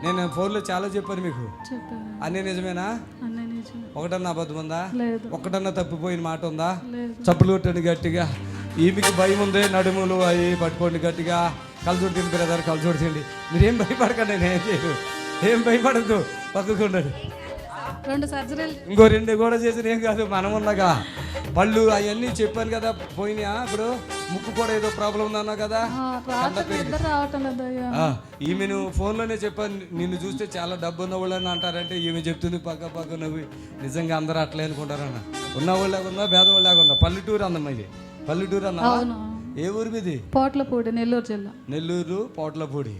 నేను ఫోన్లో చాలా చెప్పాను మీకు. అన్నీ నిజమేనా? ఒకటన్నా అబద్ధం ఉందా? ఒకటన్నా తప్పిపోయిన మాట ఉందా? చప్పులు కొట్టండి గట్టిగా. ఈమెకి భయం ఉంది. నడుములు అవి పట్టుకోండి గట్టిగా. కలచోడు తిండి బ్రదర్, కలచోడు తిండి. మీరేం భయపడకండి, నేను చేయను. ఏం భయపడద్దు, పక్కకు ఉండండి. 2 సర్జరీలు, ఇంకో 2 కూడా చేసిన ఏం కాదు. మనం ఉండగా పళ్ళు అవన్నీ చెప్పాను కదా పోయినా. ఇప్పుడు ముక్కు కూడా ఏదో ప్రాబ్లం ఉందన్నా కదా. ఈమెను ఫోన్లోనే చెప్పాను, నిన్ను చూస్తే చాలా డబ్బు ఉన్న వాళ్ళని అంటారంటే ఈమె చెప్తుంది పక్క నవ్వి. నిజంగా అందరూ అట్లే అనుకుంటారన్న. ఉన్నవాళ్ళగా ఉందా, పేదవాళ్ళగా ఉందా? పల్లెటూరు అందమ్మా ఇది. పల్లెటూరు అన్నా? ఏ ఊరు మీది? పోట్లపూడి, నెల్లూరు జిల్లా. నెల్లూరు పోట్లపూడి.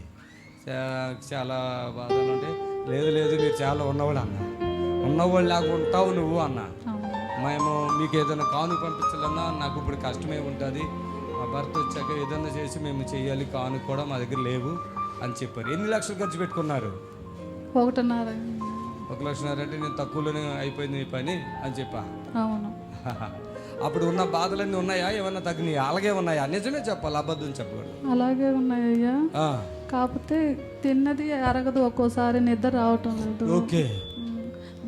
చాలా బాధలు ఉంటాయి. లేదు మీరు చాలా ఉన్నవాళ్ళు అన్న. ఉన్నవాళ్ళు లాగా ఉంటావు నువ్వు అన్న. మేము మీకు ఏదైనా కాను పంపించాలన్నా నాకు ఇప్పుడు కష్టమే ఉంటుంది. మా భర్త వచ్చాక ఏదైనా చేసి మేము చెయ్యాలి, కాను కూడా మా దగ్గర లేవు అని చెప్పారు. ఎన్ని లక్షలు ఖర్చు పెట్టుకున్నారు? 1.5. 1 లక్షన్నర అంటే నేను తక్కువలోనే అయిపోయింది మీ పని అని చెప్పా. అవును. అప్పుడు ఉన్న బాధలన్నీ ఉన్నాయా? ఏమన్నా తగ్గినాయా? అలాగే ఉన్నాయా? నిజమే చెప్పాలి, అబద్ధం చెప్పకూడదు. అలాగే ఉన్నాయ్యా. కాకపోతే తిన్నది అరగదు, ఒక్కోసారి నిద్ర రావటం లేదు. ఓకే.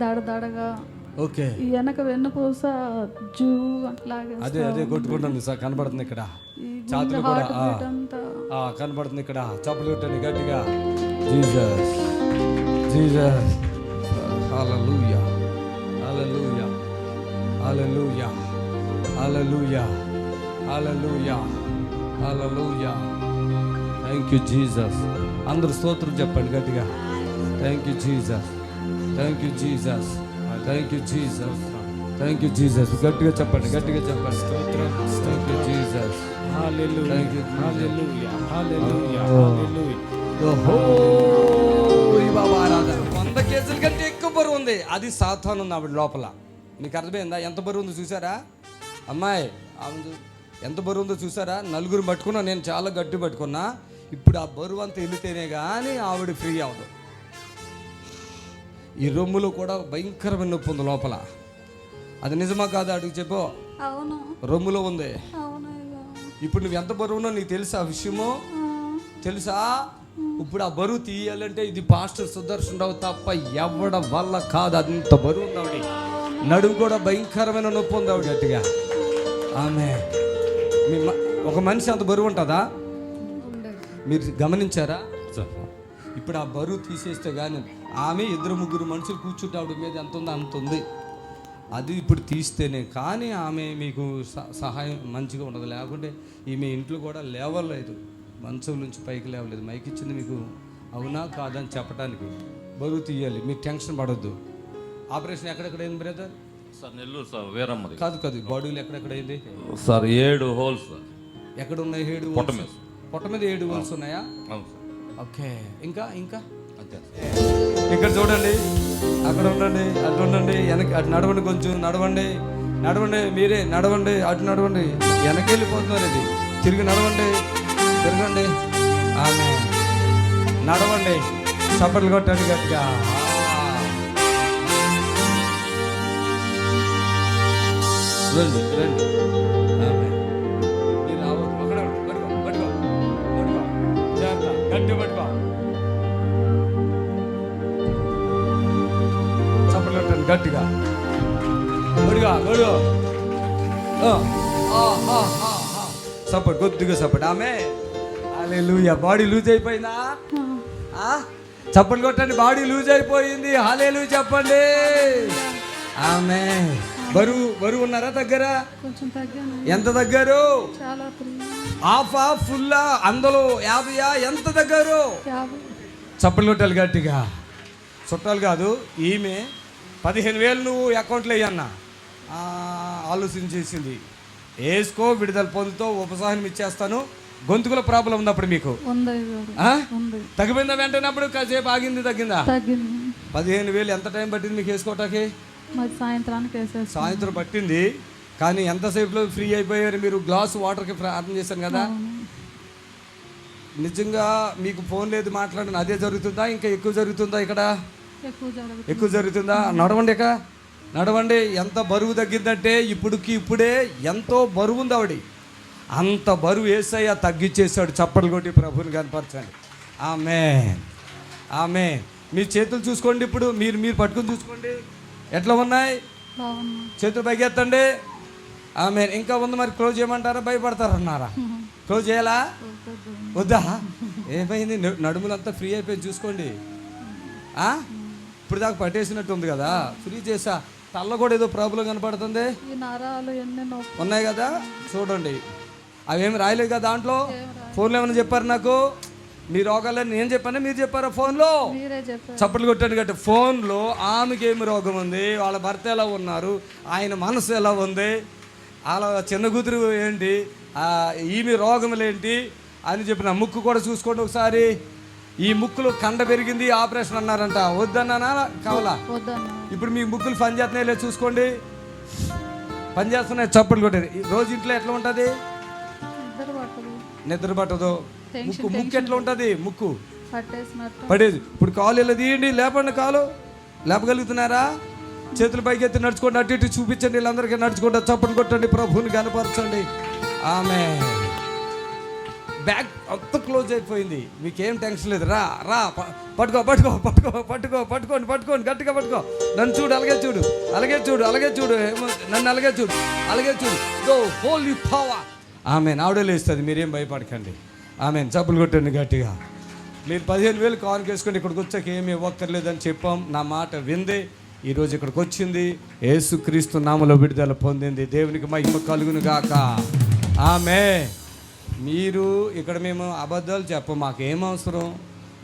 దడదడగా. ఓకే. ఈ వెనక వెన్నుపూస జూ అట్లాగే అదే కొట్టుకుంటుంది సార్. కనబడుతుంది ఇక్కడ. ఛాతీలు కూడా కనబడుతుంది ఇక్కడ. చప్పులు కొట్టండి గట్టిగా. Jesus, Jesus. Hallelujah, hallelujah, hallelujah, hallelujah, hallelujah, hallelujah. Thank you Jesus. అందరూ స్తోత్రం చెప్పండి గట్టిగా. Thank you Jesus, thank you Jesus, thank you Jesus, thank you Jesus. గట్టిగా చెప్పండి, గట్టిగా చెప్పండి. స్తోత్రం. Thank you Jesus. Hallelujah, thank you, hallelujah, hallelujah, hallelujah. ఓహో బాబా ఆరాధన. 100 కేజీల కంటే ఎక్కువ బరువు ఉంది. అది సాతాను ఉంది ఆవిడ లోపల. మీకు అర్థమైందా? ఎంత బరువు ఉందో చూసారా? అమ్మాయి ఎంత బరువు ఉందో చూసారా? 4 పట్టుకున్నా, నేను చాలా గట్టి పట్టుకున్నా. ఇప్పుడు ఆ బరువు అంతా వెళితేనే కానీ ఆవిడ ఫ్రీ అవ్వదు. ఈ రొమ్ములో కూడా భయంకరమైన నొప్పి ఉంది లోపల. అది నిజమా కాదా అడుగు చెప్పు. రొమ్ములో ఉంది. ఇప్పుడు నువ్వు ఎంత బరువునో నీకు తెలుసా? ఆ విషయము తెలుసా? ఇప్పుడు ఆ బరువు తీయాలంటే ఇది పాస్టర్ సుదర్శన్ రావు తప్ప ఎవడ వల్ల కాదు. అంత బరువు ఉంది ఆవిడ. నడుము కూడా భయంకరమైన నొప్పి ఉంది ఆవిడ గట్టిగా. ఆమె ఒక మనిషి అంత బరువు ఉంటుందా? మీరు గమనించారా? ఇప్పుడు ఆ బరువు తీసేస్తే కానీ ఆమె 2-3 మనుషులు కూర్చుంటే ఆవిడ మీద ఎంత ఉందో అంత ఉంది. అది ఇప్పుడు తీస్తేనే కానీ ఆమె మీకు సహాయం మంచిగా ఉండదు. లేకుంటే ఈమె ఇంట్లో కూడా లేవలేదు, మంచం నుంచి పైకి లేవలేదు. మైక్ ఇచ్చింది మీకు అవునా కాదని చెప్పడానికి. బరువు తీయాలి, మీరు టెన్షన్ పడొద్దు. ఆపరేషన్ ఎక్కడెక్కడ అయింది brother? Sir Nellore sir, Veeramma. కాదు బాడీలు ఎక్కడెక్కడ అయింది సార్? 7 holes sir. ఎక్కడ ఉన్నాయి? 7 పొట్ట మీద. పొట్ట మీద 7 హోల్స్ ఉన్నాయా? అవును సార్. ఓకే, ఇంకా ఇంకా అంతే. ఇక్కడ చూడండి, అక్కడ ఉండండి, అటు ఉండండి, వెనక్కి అటు నడవండి, కొంచెం నడవండి, నడవండి, మీరే నడవండి, అటు నడవండి, వెనక్కి వెళ్ళిపోతున్నారు. ఇది తిరిగి నడవండి, తిరగండి, ఆమె నడవండి, చప్పట్లు కొట్టండి గట్టిగా. రండి రండి, ఆమె మీరు రావద్దు, అక్కడ పట్టుకో పట్టుకో పట్టుకో, జాగ్రత్త, గట్టి పట్టుకో, చప్పట్లు కొట్టండి గట్టిగా, గడుగా గడు, సపోర్ట్, కొద్దిగా సపోర్ట్. ఆమె హల్లెలూయా. బాడీ లూజ్ అయిపోయిందా? చప్పట్లు కొట్టండి, బాడీ లూజ్ అయిపోయింది. హల్లెలూయా చెప్పండి. ఆమె బరువు ఉన్నారా? దగ్గర కొంచెం తగ్గాను. ఎంత దగ్గరు? చాలా హాఫా ఫుల్లా? అందులో 50 ఎంత దగ్గరు? 50. చప్పట్లు కొట్టాలి గట్టిగా. చుట్టాలు కాదు, ఈమె 15,000 నువ్వు అకౌంట్లో వేయన్నా ఆలోచించేసింది. వేసుకో, విడుదల పొందుతో, ఉపశమనం ఇచ్చేస్తాను. గొంతుకుల ప్రాబ్లం ఉంది అప్పుడు మీకు? తగ్గిపోయిందా? వెంటనే అప్పుడు కాసేపు ఆగింది, తగ్గిందా? 15,000 ఎంత టైం పట్టింది మీకు వేసుకోవటానికి? సాయంత్రం పట్టింది, కానీ ఎంతసేపులో ఫ్రీ అయిపోయారు మీరు? గ్లాస్ వాటర్కి ప్రార్థన చేశాను కదా. నిజంగా మీకు ఫోన్ లేదు మాట్లాడిన, అదే జరుగుతుందా? ఇంకా ఎక్కువ జరుగుతుందా? ఇక్కడ ఎక్కువ జరుగుతుందా? నడవండి, ఇక నడవండి. ఎంత బరువు తగ్గిందంటే ఇప్పుడే ఎంతో బరువు ఉంది ఆవిడ. అంత బరువు యేసయ్య తగ్గించేశాడు. చప్పట్లు కొట్టి ప్రభువుని కనపరచండి. ఆమేన్, ఆమేన్. మీ చేతులు చూసుకోండి, ఇప్పుడు మీరు పట్టుకుని చూసుకోండి ఎట్లా ఉన్నాయి. చేతులు పైకి ఎత్తండి. ఆమేన్. ఇంకా ఉంది మరి, క్లోజ్ చేయమంటారా? భయపడతారన్నారా? క్లోజ్ చేయాలా? వద్దా? ఏమైంది? నడుములంతా ఫ్రీ అయిపోయింది, చూసుకోండి. ఇప్పుడు దాకా పట్టేసినట్టు ఉంది కదా, ఫ్రీ చేసా. తల్ల కూడా ఏదో ప్రాబ్లం కనపడుతుంది, ఉన్నాయి కదా, చూడండి. అవేమి రాయలేదు కదా దాంట్లో. ఫోన్లో ఏమైనా చెప్పారు నాకు? మీ రోగాలని నేను చెప్పానా, మీరు చెప్పారా ఫోన్లో? చప్పట్లు కొట్టాను గట్టి. ఫోన్లో ఆమెకి ఏమి రోగం ఉంది, వాళ్ళ భర్త ఎలా ఉన్నారు, ఆయన మనసు ఎలా ఉంది, అలా చిన్న కూతురు ఏంటి, ఈమె రోగములు ఏంటి అని చెప్పిన. ముక్కు కూడా చూసుకోండి ఒకసారి. ఈ ముక్కులో కండ పెరిగింది, ఆపరేషన్ అన్నారంట. వద్దన్నానా కావాలా? ఇప్పుడు మీ ముక్కులు పని చేస్తున్నాయి లేదు చూసుకోండి, పని చేస్తున్నాయి. చప్పట్లు కొట్టేది. రోజు ఇంట్లో ఎట్లా ఉంటుంది? నిద్ర పట్టదు. ముక్కు ఎట్లా ఉంటుంది? ముక్కు పడేది. ఇప్పుడు కాలు ఇలా తీయండి, లేపండి. కాలు లేపగలుగుతున్నారా? చేతులు పైకి ఎత్తి నడుచుకోండి, అటు ఇటు చూపించండి, వీళ్ళందరికీ నడుచుకోండి, చప్పట్లు కొట్టండి, ప్రభువుని కనపరచండి. ఆమె బ్యాగ్ అంత క్లోజ్ అయిపోయింది, మీకేం టెన్షన్ లేదు. రా పట్టుకో పట్టుకో పట్టుకో పట్టుకో పట్టుకోండి గట్టిగా పట్టుకో. నన్ను చూడు, అలాగే చూడు, నన్ను అలాగే చూడు. Go holy power. ఆమె ఆవిడే లేస్తుంది, మీరేం భయపడకండి. ఆమె చప్పులు కొట్టండి గట్టిగా. మీరు 15,000 కాన్ వేసుకొని ఇక్కడికి వచ్చాక ఏమీ ఇవ్వక్కర్లేదని చెప్పాం. నా మాట వింది ఈరోజు ఇక్కడికి వచ్చింది. యేసుక్రీస్తు నామములో విడుదల పొందింది. దేవునికి మహిమ కలుగును గాక. ఆమె మీరు ఇక్కడ మేము అబద్ధాలు చెప్పం, మాకేం అవసరం.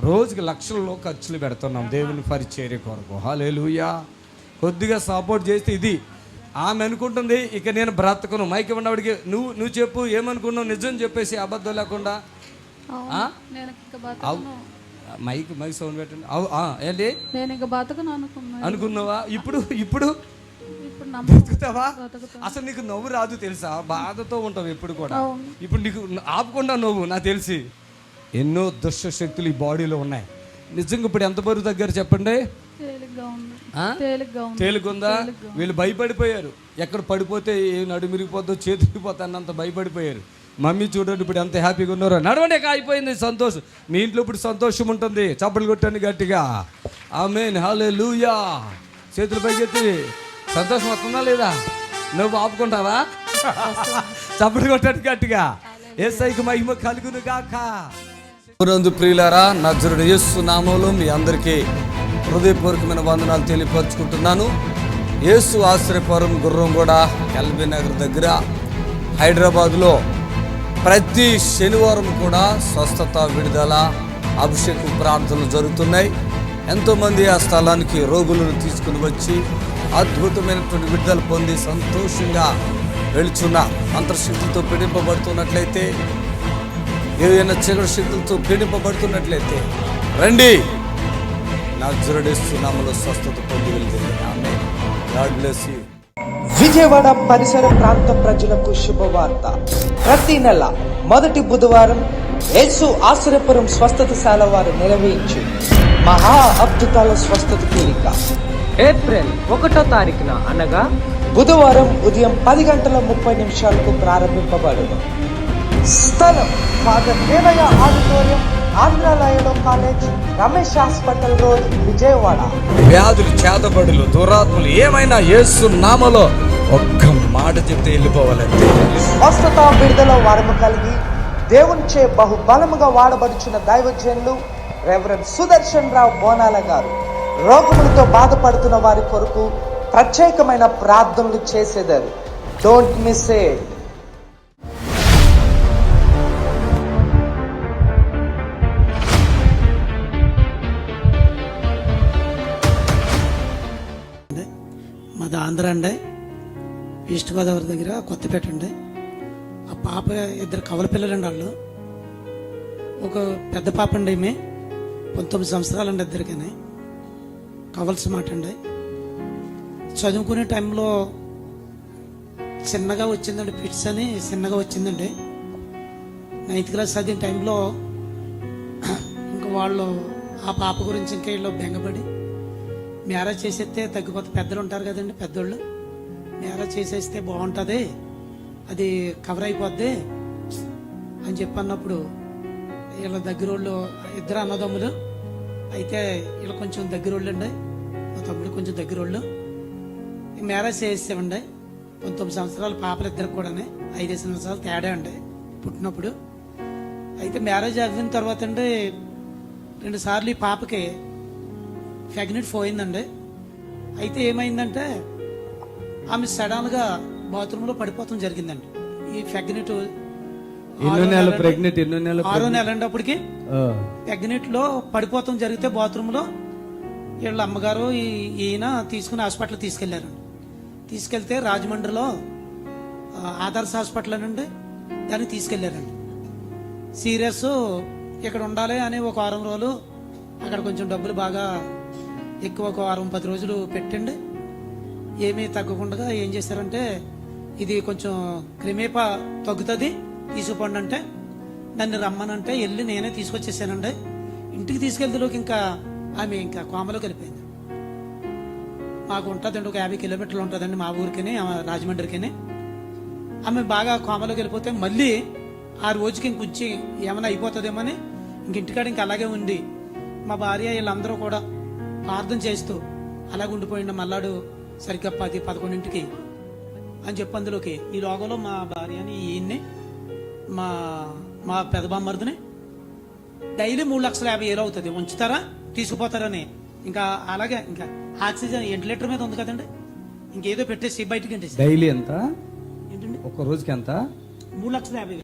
రోజుకి లక్షల్లో ఖర్చులు పెడుతున్నాం దేవుని పరిచర్య కొరకు. హల్లెలూయా. కొద్దిగా సపోర్ట్ చేస్తే ఇది. ఆమె అనుకుంటుంది ఇక నేను బ్రతకను. మైక్ ఉన్నవాడికి నువ్వు చెప్పు, ఏమనుకున్నావు, నిజం చెప్పేసి, అబద్ధం లేకుండా. మైక్ సౌండ్ పెట్టండి. ఏంటి అనుకున్నావా? ఇప్పుడు బ్రతుకుతావా? అసలు నీకు నవ్వు రాదు తెలుసా, బాధతో ఉంటావు ఎప్పుడు కూడా. ఇప్పుడు నీకు ఆపకుండా నవ్వు, నాకు తెలిసి ఎన్నో దుష్ట శక్తులు ఈ బాడీలో ఉన్నాయి. నిజంగా ఇప్పుడు ఎంత బరువు దగ్గర చెప్పండి? తేలిగుందా? వీళ్ళు భయపడిపోయారు, ఎక్కడ పడిపోతే నడుమిరిగిపోద్దో చేతిరిగిపోతా అన్నంత భయపడిపోయారు. మమ్మీ చూడండి ఇప్పుడు ఎంత హ్యాపీగా ఉన్నారో. నడవండి, అయిపోయింది సంతోషం. మీ ఇంట్లో ఇప్పుడు సంతోషం ఉంటుంది. చప్పట్లు కొట్టండి గట్టిగా. ఆమేన్, హల్లెలూయా. చేతులు పైకెత్తి. సంతోషం వస్తుందా లేదా? నువ్వు ఆపుకుంటావా? చప్పట్లు కొట్టండి గట్టిగా. యేసయ్యకు మహిమ కలుగును గాక. ప్రియులారా, నజరుడు యేసు నామములో మీ అందరికీ హృదయపూర్వకమైన వందనాలు తెలియపరుచుకుంటున్నాను. యేసు ఆశ్రయపురం గుర్రంగూడ ఎల్బీ నగర్ దగ్గర హైదరాబాద్లో ప్రతి శనివారం కూడా స్వస్థత, విడుదల, అభిషేకం ప్రార్థనలు జరుగుతున్నాయి. ఎంతోమంది ఆ స్థలానికి రోగులను తీసుకుని వచ్చి అద్భుతమైనటువంటి విడుదల పొంది సంతోషంగా వెళుచున్న అంతర్శక్తితో పీడింపబడుతున్నట్లయితే ఏదైనా చీకటి శక్తులతో పీడింపబడుతున్నట్లయితే రండి, నజరేయుడేసు నామములో స్వస్థత పొంది వెళ్తుంది. Amen. God bless you. Vijayawada పరిసర ప్రాంత ప్రజలకు శుభవార్త. ప్రతి నెల మొదటి బుధవారం యేసు ఆశ్రయపురం స్వస్థతశాల వారు నిర్వహించు మహా అద్భుతాల స్వస్థత కూడిక ఏప్రిల్ 1వ తారీఖున అనగా బుధవారం ఉదయం 10:30 ప్రారంభింపబడును. స్థలం father Devayya auditorium, Andhra Loyola college, Ramesh hospital road, Vijayawada. వ్యాధులు, చేతబడులు, దురాత్మలు ఏమైనా యేసు నామములో ఒక్క మాట చెప్తే వెళ్ళిపోవాలంటే స్వస్థత, విడుదల వరము కలిగి దేవునిచే బహుబలముగా వాడబడుచున్న దైవజనులు రెవరెండ్ సుదర్శన్ రావు బోనాల గారు రోగములతో బాధపడుతున్న వారి కొరకు ప్రత్యేకమైన ప్రార్థనలు చేసేదారు. Don't miss it. మాది ఆంధ్ర అండి, ఈస్ట్ గోదావరి దగ్గర కొత్తపేట అండి. ఆ పాప ఇద్దరు కవల పిల్లలండి. వాళ్ళు ఒక పెద్ద పాప అండి, ఈమె 19 సంవత్సరాలండి. ఇద్దరికని కావాల్సిన మాట అండి. చదువుకునే టైంలో చిన్నగా వచ్చిందండి, ఫిట్స్ అని చిన్నగా వచ్చిందండి. 9th క్లాస్ చదివిన టైంలో ఇంకా వాళ్ళు ఆ పాప గురించి ఇంకా వీళ్ళు బెంగపడి మ్యారేజ్ చేసేస్తే తగ్గిపోతే, పెద్దలు ఉంటారు కదండి, పెద్దోళ్ళు మ్యారేజ్ చేసేస్తే బాగుంటుంది, అది కవర్ అయిపోద్ది అని చెప్పి అన్నప్పుడు వీళ్ళ దగ్గర వాళ్ళు ఇద్దరు అన్నదమ్ములు అయితే వీళ్ళు కొంచెం దగ్గర వాళ్ళు అండి, మా తమ్ముడు కొంచెం దగ్గర వాళ్ళు. మ్యారేజ్ చేసేసామండి. 19 సంవత్సరాల పాపలు ఇద్దరు కూడా 5 సంవత్సరాలు తేడా అండి పుట్టినప్పుడు. అయితే మ్యారేజ్ అయిన తర్వాత అండి 2 సార్లు ఈ పాపకి ప్రెగ్నెంట్ పోయిందండి. అయితే ఏమైందంటే ఆమె సడన్ గా బాత్రూంలో పడిపోవడం జరిగిందండి. ఈ ప్రెగ్నెంట్ 6వ నెల అండి. అప్పటికి ప్రెగ్నెంట్ లో పడిపోవడం జరిగితే బాత్రూమ్ లో వీళ్ళ అమ్మగారు ఈయన తీసుకుని హాస్పిటల్ తీసుకెళ్లారు. తీసుకెళ్తే రాజమండ్రిలో ఆదర్శ హాస్పిటల్ అనండి దానికి తీసుకెళ్లారండి. సీరియస్ ఇక్కడ ఉండాలి అని ఒక 6 రోజులు అక్కడ కొంచెం డబ్బులు బాగా ఎక్కువ, ఒక 6-10 రోజులు పెట్టండి. ఏమీ తగ్గకుండా ఏం చేశారంటే ఇది కొంచెం క్రిమేపా తగ్గుతుంది తీసుకుపోండి అంటే నన్ను రమ్మనంటే వెళ్ళి నేనే తీసుకొచ్చేసానండి. ఇంటికి తీసుకెళ్తేలోకి ఇంకా ఆమె ఇంకా కోమలోకి వెళ్ళిపోయింది. మాకు ఉంటుందండి ఒక 50 కిలోమీటర్లు ఉంటుందండి మా ఊరికని, రాజమండ్రికిని. ఆమె బాగా కోమలోకి వెళ్ళిపోతే మళ్ళీ ఆ రోజుకి ఇంకొంచెం ఏమైనా అయిపోతుందేమని ఇంటికాడ ఇంకా అలాగే ఉండి మా భార్య వీళ్ళందరూ కూడా ప్రార్థన చేస్తూ అలాగే ఉండిపోయింది. మల్లాడు సరిగ్గా 10-11 అని చెప్పి అందులోకి ఈ లోగంలో మా భార్యని, ఈయన్ని, మా పెదబామ్మర్దిని డైలీ 3,50,000 అవుతుంది, ఉంచుతారా తీసుకుపోతారని. ఇంకా అలాగే ఇంకా ఆక్సిజన్ వెంటిలేటర్ మీద ఉంది కదండి, ఇంకేదో పెట్టేసి బయటకి ఏంటి డైలీ ఎంత ఏంటండి, ఒక్క రోజుకి ఎంత? 3,50,000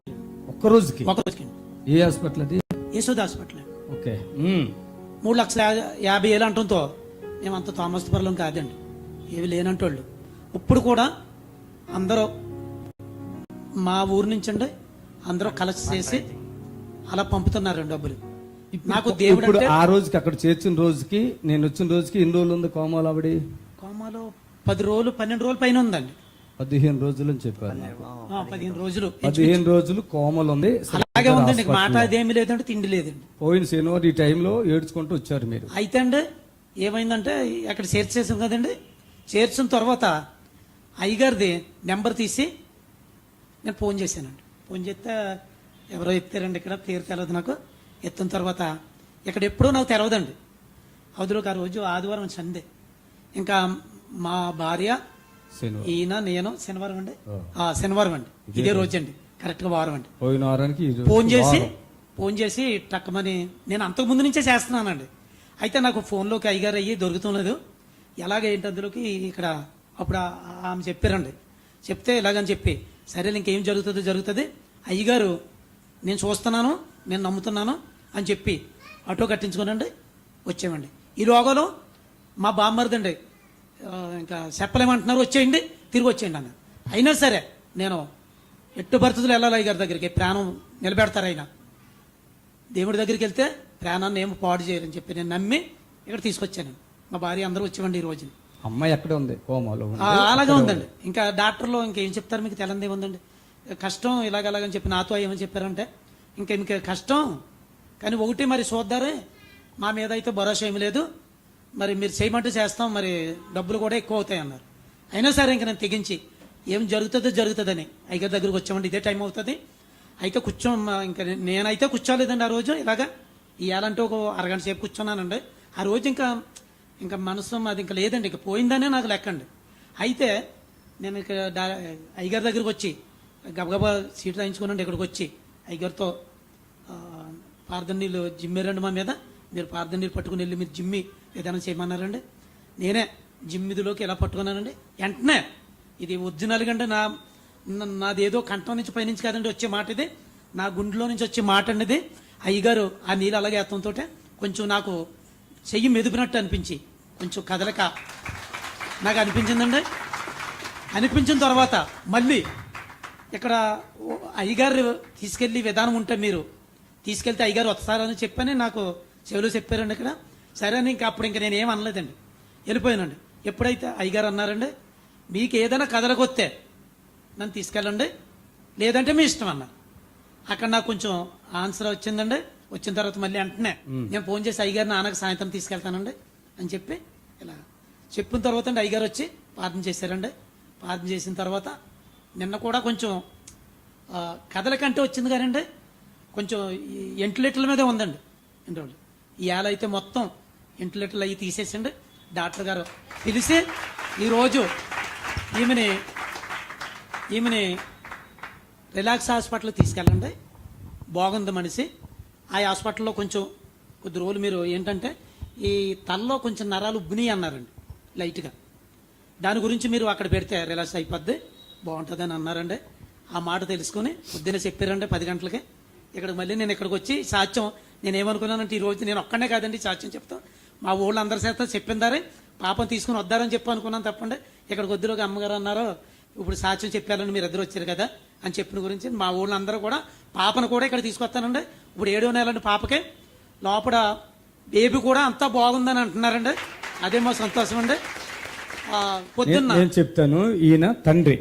ఒక్క రోజుకి. ఒక రోజుకి. ఏ హాస్పిటల్ అది? యశోద హాస్పిటల్. ఓకే. 3,50,000 అంటంతో మేమంత థామస్పురం కాదండి, ఏవి లేనంటోళ్ళు. ఇప్పుడు కూడా అందరూ మా ఊరు నుంచి అండి అందరూ కలెక్ట్ చేసి అలా పంపుతున్నారు డబ్బులు. నాకు దేవుడు ఇప్పుడు ఆ రోజుకి అక్కడ చేర్చిన రోజుకి నేను వచ్చిన రోజుకి ఎన్ని రోజులు ఉంది కోమాలో? ఆవిడ కోమాలో 10 రోజులు 12 రోజులు పైన ఉందండి. 15 రోజులు అని చెప్పారు. 15 రోజులు కోమలు ఉంది. అలాగే ఉందండి, మాట అదేమి లేదండి, తిండి లేదండి. పోయిన శనివారం ఈ టైంలో ఏడ్చుకుంటూ వచ్చారు మీరు. అయితే అండి ఏమైందంటే అక్కడ చేర్చేసాం కదండి, చేర్చిన తర్వాత అయ్యగారిది నెంబర్ తీసి నేను ఫోన్ చేశానండి. ఫోన్ చేస్తే ఎవరో ఎత్తారండి, ఇక్కడ పేరు తెలియదు నాకు. ఎత్తిన తర్వాత ఇక్కడ ఎప్పుడూ నాకు తెలవదండి. అవధిలోకి ఆ రోజు ఆదివారం సండే, ఇంకా మా భార్య, ఈయన, నేను శనివారం అండి, శనివారం అండి, ఇదే రోజు అండి, కరెక్ట్ గా వారం అండి. పోయిన వారానికి ఫోన్ చేసి టక్కమని నేను అంతకు ముందు నుంచే చేస్తున్నానండి. అయితే నాకు ఫోన్లోకి అయ్యగారు అయ్యి దొరుకుతులేదు. ఎలాగేంటి అందులోకి ఇక్కడ అప్పుడు ఆమె చెప్పారండి. చెప్తే ఇలాగని చెప్పి సరే ఇంకేం జరుగుతుంది అయ్యగారు నేను చూస్తున్నాను, నేను నమ్ముతున్నాను అని చెప్పి ఆటో కట్టించుకోనండి వచ్చామండి. ఈ లోగలో మా బామ్మర్దండి ఇంకా చెప్పలేమంటున్నారు, వచ్చేయండి తిరిగి వచ్చేయండి అన్న. అయినా సరే నేను ఎట్టు పరిస్థితులు వెళ్ళాలి అయ్యగారి దగ్గరికి, ప్రాణం నిలబెడతారు ఆయన దేవుడి దగ్గరికి వెళ్తే ప్రాణాన్ని ఏమో పాడు చేయాలని చెప్పి నేను నమ్మి ఇక్కడ తీసుకొచ్చాను. మా భార్య అందరూ వచ్చేవండి ఈ రోజున. అమ్మాయి ఎక్కడ ఉంది? కోమాలో ఉంది. అలాగే ఉందండి. ఇంకా డాక్టర్లు ఇంకేం చెప్తారు మీకు తెలందే ఉందండి. కష్టం ఇలాగలాగని చెప్పి నాతో ఏమని చెప్పారంటే ఇంకా కష్టం, కానీ ఒకటి మరి చూద్దారే, మా మీద అయితే భరోసా ఏమి లేదు, మరి మీరు చేయమంటే చేస్తాం, మరి డబ్బులు కూడా ఎక్కువ అవుతాయి అన్నారు. అయినా సరే ఇంకా నేను తెగించి ఏం జరుగుతుందని అయ్యగారి దగ్గరకు వచ్చామండి. ఇదే టైం అవుతుంది అయితే ఇంకా నేనైతే కూర్చోలేదండి ఆ రోజు. ఇలాగా ఇవ్వాలంటే ఒక అరగంట సేపు కూర్చున్నానండి. ఆ రోజు ఇంకా మనసు అది ఇంకా లేదండి, ఇంకా పోయిందనే నాకు లెక్కండి. అయితే నేను ఇక అయ్యగారి దగ్గరకు వచ్చి గబగబా సీట్ రాయించుకున్నాండి. ఇక్కడికి వచ్చి అయ్యగారితో ప్రార్థన నీళ్ళు జిమ్మారండి మా మీద, మీరు ప్రార్థన నీళ్ళు పట్టుకుని వెళ్ళి మీరు జిమ్మి ఏదైనా చేయమన్నారండి. నేనే జిమ్మిదిలోకి ఎలా పట్టుకున్నానండి. వెంటనే ఇది ఒరిజినల్ కంటే నాదేదో కంఠం నుంచి పైనుంచి కాదండి వచ్చే మాట, ఇది నా గుండెలో నుంచి వచ్చే మాట అండి ఇది. అయ్యగారు ఆ నీళ్ళు అలాగే ఎత్తంతో కొంచెం నాకు చెయ్యి మెదిపినట్టు అనిపించి కొంచెం కదలక నాకు అనిపించిందండి. అనిపించిన తర్వాత మళ్ళీ ఇక్కడ అయ్యగారు తీసుకెళ్ళి విధానం ఉంటే మీరు తీసుకెళ్తే అయ్యగారు వస్తారని చెప్పని నాకు చెవిలో చెప్పారండి ఇక్కడ. సరే అని అప్పుడు నేను ఏం అనలేదండి, వెళ్ళిపోయానండి. ఎప్పుడైతే అయ్యగారు అన్నారండి, మీకు ఏదైనా కదలకొస్తే నన్ను తీసుకెళ్ళండి, లేదంటే మీ ఇష్టం అన్నారు. అక్కడ నాకు కొంచెం ఆన్సర్ వచ్చిందండి. వచ్చిన తర్వాత మళ్ళీ వెంటనే నేను ఫోన్ చేసి అయ్యగారు నాన్నకు సాయంత్రం తీసుకెళ్తానండి అని చెప్పి ఇలా చెప్పిన తర్వాత అండి అయ్యగారు వచ్చి ప్రార్థన చేశారండి. ప్రార్థన చేసిన తర్వాత నిన్న కూడా కొంచెం కదలకంటే వచ్చింది కానండి, కొంచెం ఎంటిలేటర్ల మీదే ఉందండి. ఎన్ని రోజులు ఈ ఏళ్ళ అయితే మొత్తం ఎంటిలేటర్లు అవి తీసేసండి. డాక్టర్ గారు పిలిచి ఈరోజు ఈమెని రిలాక్స్ హాస్పిటల్కి తీసుకెళ్ళండి, బాగుంది మనిషి. ఆ హాస్పిటల్లో కొద్ది రోజులు మీరు ఏంటంటే ఈ తలలో కొంచెం నరాలు ఉబ్బినాయి అన్నారండి లైట్గా, దాని గురించి మీరు అక్కడ పెడితే రిలాక్స్ అయిపోద్ది, బాగుంటుందని అన్నారండి. ఆ మాట తెలుసుకుని పొద్దున్నే చెప్పారండి 10 గంటలకి. ఇక్కడికి మళ్ళీ నేను ఇక్కడికి వచ్చి సాక్ష్యం నేనేమనుకున్నానంటే ఈరోజు నేను ఒక్కడే కాదండి సాక్ష్యం చెప్తాం, మా ఊళ్ళో అందరి చేత చెప్పిందారే పాపం తీసుకుని వద్దారని చెప్పి అనుకున్నాను తప్పండి. ఇక్కడికి వద్దులోకి అమ్మగారు అన్నారు, ఇప్పుడు సాక్ష్యం చెప్పారని మీరు ఇద్దరు వచ్చారు కదా అని చెప్పిన గురించి మా ఊళ్ళో అందరూ కూడా పాపను కూడా ఇక్కడ తీసుకొస్తానండి. ఇప్పుడు 7వ నెలండి పాపకే, లోపల బేబీ కూడా అంతా బాగుందని అంటున్నారండి. అదే మా సంతోషం అండి. పొద్దున్న నేను చెప్తాను, ఈయన తండ్రి,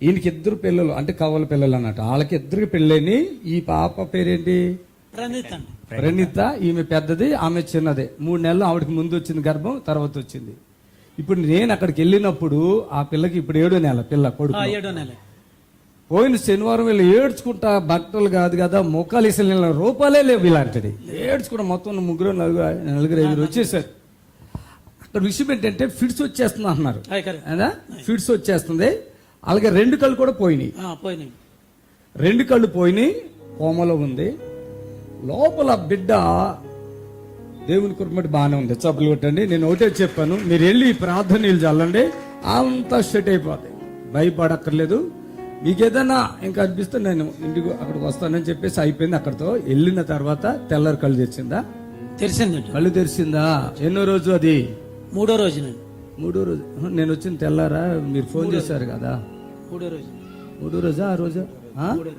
ఈయనకి 2 పిల్లలు అంటే కవల పిల్లలు అన్నట్టు, వాళ్ళకి 2 పెళ్ళని. ఈ పాప పేరేంటి? ప్రణీత. ఈమె పెద్దది, ఆమె చిన్నది. 3 నెలలు ఆవిడకి ముందు వచ్చింది గర్భం, తర్వాత వచ్చింది. ఇప్పుడు నేను అక్కడికి వెళ్ళినప్పుడు ఆ పిల్లకి ఇప్పుడు 7వ నెల పిల్ల కొడుకు. 7వ నెల పోయిన శనివారం వీళ్ళు ఏడ్చుకుంటా, బట్టలు కాదు కదా మొక్కలు ఇసలు రూపాయలే లేవు ఇలాంటిది, ఏడ్చుకుంటా మొత్తం 3 నలుగురు 5 వచ్చేసారు. అక్కడ విషయం ఏంటంటే ఫిట్స్ వచ్చేస్తుంది అంటున్నారు, ఫిట్స్ వచ్చేస్తుంది. అలాగే 2 కళ్ళు కూడా పోయినాయి, 2 కళ్ళు పోయినాయి, కోమలో ఉంది. లోపల బిడ్డ దేవుని కృపటి బాగానే ఉంది, చప్పలు కొట్టండి. నేను ఒకటే చెప్పాను, మీరు వెళ్ళి ప్రార్థన నీళ్ళు చల్లండి, అంతా సెట్ అయిపోతాయి, భయపడక్కర్లేదు. మీకు ఏదైనా ఇంకా అనిపిస్తే నేను ఇంటికి అక్కడికి వస్తానని చెప్పేసి అయిపోయింది. అక్కడితో వెళ్ళిన తర్వాత తెల్లారి కళ్ళు తెరిచిందా? తెరిచిందండి. కళ్ళు తెరిచిందా? ఎన్నో రోజు అది? 3వ రోజు. 3వ రోజు. నేను వచ్చిన తెల్లారా మీరు ఫోన్ చేశారు కదా? 3వ రోజు. 3వ రోజా? ఆ రోజా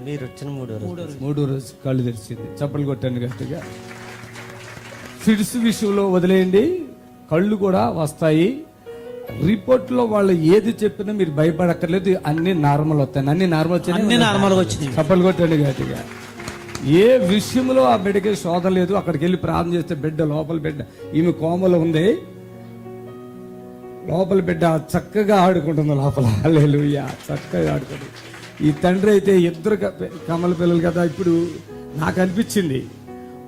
మీరు వచ్చిన 3వ రోజు కళ్ళు తెరిచింది. చప్పలు కొట్టండి గట్టిగా. ఫిడ్స్ విషయంలో వదిలేయండి, కళ్ళు కూడా వస్తాయి. రిపోర్ట్ లో వాళ్ళు ఏది చెప్పినా మీరు భయపడక్కర్లేదు, అన్ని నార్మల్ వస్తాయి. అన్ని నార్మల్ వచ్చినాయి. చప్పలు కొట్టండి గట్టిగా. ఏ విషయంలో ఆ బిడ్డకి శోధన లేదు. అక్కడికి వెళ్ళి ప్రార్థన చేస్తే బిడ్డ లోపల బిడ్డ, ఈమె కోమలో ఉంది, లోపల బిడ్డ చక్కగా ఆడుకుంటుంది లోపల. హల్లెలూయా, చక్కగా ఆడుకుంటుంది. ఈ తండ్రి అయితే 2 కమల పిల్లలు కదా. ఇప్పుడు నాకు అనిపించింది,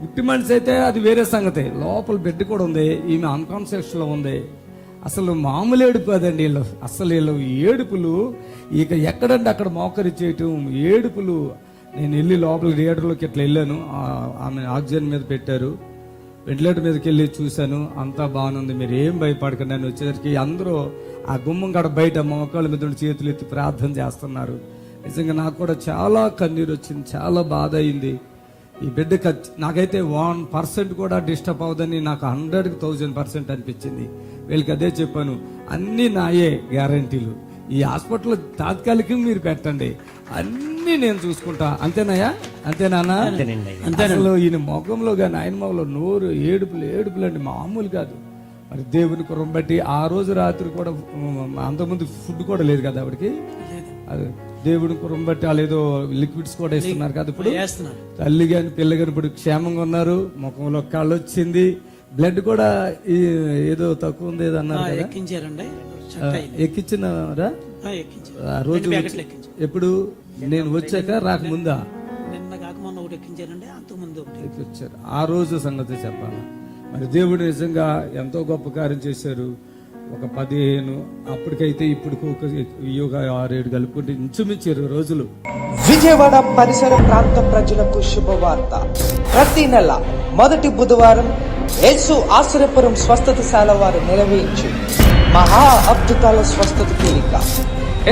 ఉట్టి మనిషి అయితే అది వేరే సంగతి, లోపల బిడ్డ కూడా ఉంది, ఈమె అన్కాన్షియస్ లో ఉంది. అసలు మామూలు ఏడుపు అదండి వీళ్ళు, అసలు వీళ్ళు ఏడుపులు ఇక ఎక్కడంటే అక్కడ మోకరిచ్చేయటం ఏడుపులు. నేను వెళ్ళి లోపల థియేటర్లోకి ఇట్లా వెళ్ళాను, ఆమె ఆక్సిజన్ మీద పెట్టారు, వెంటిలేటర్ మీదకి వెళ్ళి చూశాను, అంతా బాగుంది, మీరు ఏం భయపడకండి అని వచ్చేసరికి అందరూ ఆ గుమ్మం కాడ బయట మోకాళ్ళ మీద చేతులు ఎత్తి ప్రార్థన చేస్తున్నారు. నిజంగా నాకు కూడా చాలా కన్నీరు వచ్చింది, చాలా బాధ అయింది. ఈ బిడ్డ నాకైతే 1% కూడా డిస్టర్బ్ అవ్వదని నాకు 100,000% అనిపించింది. వీళ్ళకి అదే చెప్పాను, అన్నీ నాయే గ్యారంటీలు, ఈ హాస్పిటల్ తాత్కాలికంగా మీరు పెట్టండి, అన్నీ నేను చూసుకుంటా, అంతేనాయా? అంతేనా? అంతేనండి. అసలు ఈయన ముఖంలో కానీ ఆయన ముఖంలో నోరు ఏడుపులు అండి, మామూలు కాదు. మరి దేవుని కృపను బట్టి ఆ రోజు రాత్రి కూడా అంతకుముందు ఫుడ్ కూడా లేదు కదా ఆవిడకి. అది దేవుని కృపను బట్టి వాళ్ళు ఏదో లిక్విడ్స్ కూడా ఇస్తున్నారు కదా ఇప్పుడు. తల్లి కానీ పిల్ల కానీ ఇప్పుడు క్షేమంగా ఉన్నారు. ముఖంలో కళ్ళు వచ్చింది, బ్లడ్ కూడా ఏదో తక్కువ ఉంది అన్నారు కదా. ఎక్కించినారా ఆ రోజు? ఎప్పుడు నేను వచ్చాక రాకముందా? నిన్న కాక మొన్న ఒకటి ఎక్కించారండి, అంతకుముందు ఎక్కించారు. ఆ రోజు సంగతి చెప్పాలి. మరి దేవుడు నిజంగా ఎంతో గొప్ప కార్యం చేశారు. ఒక 15 అప్పటికైతే ఇప్పుడు ఒక 6-7 కలుపుకుంటే ఇంచుమించు 20 రోజులు. విజయవాడ పరిసర ప్రాంత ప్రజలకు శుభవార్త. ప్రతి నెల మొదటి బుధవారం యేసు ఆశ్రయపురం స్వస్థతశాల వారు నిర్వహించు మహా అద్భుతాల స్వస్థత కూడిక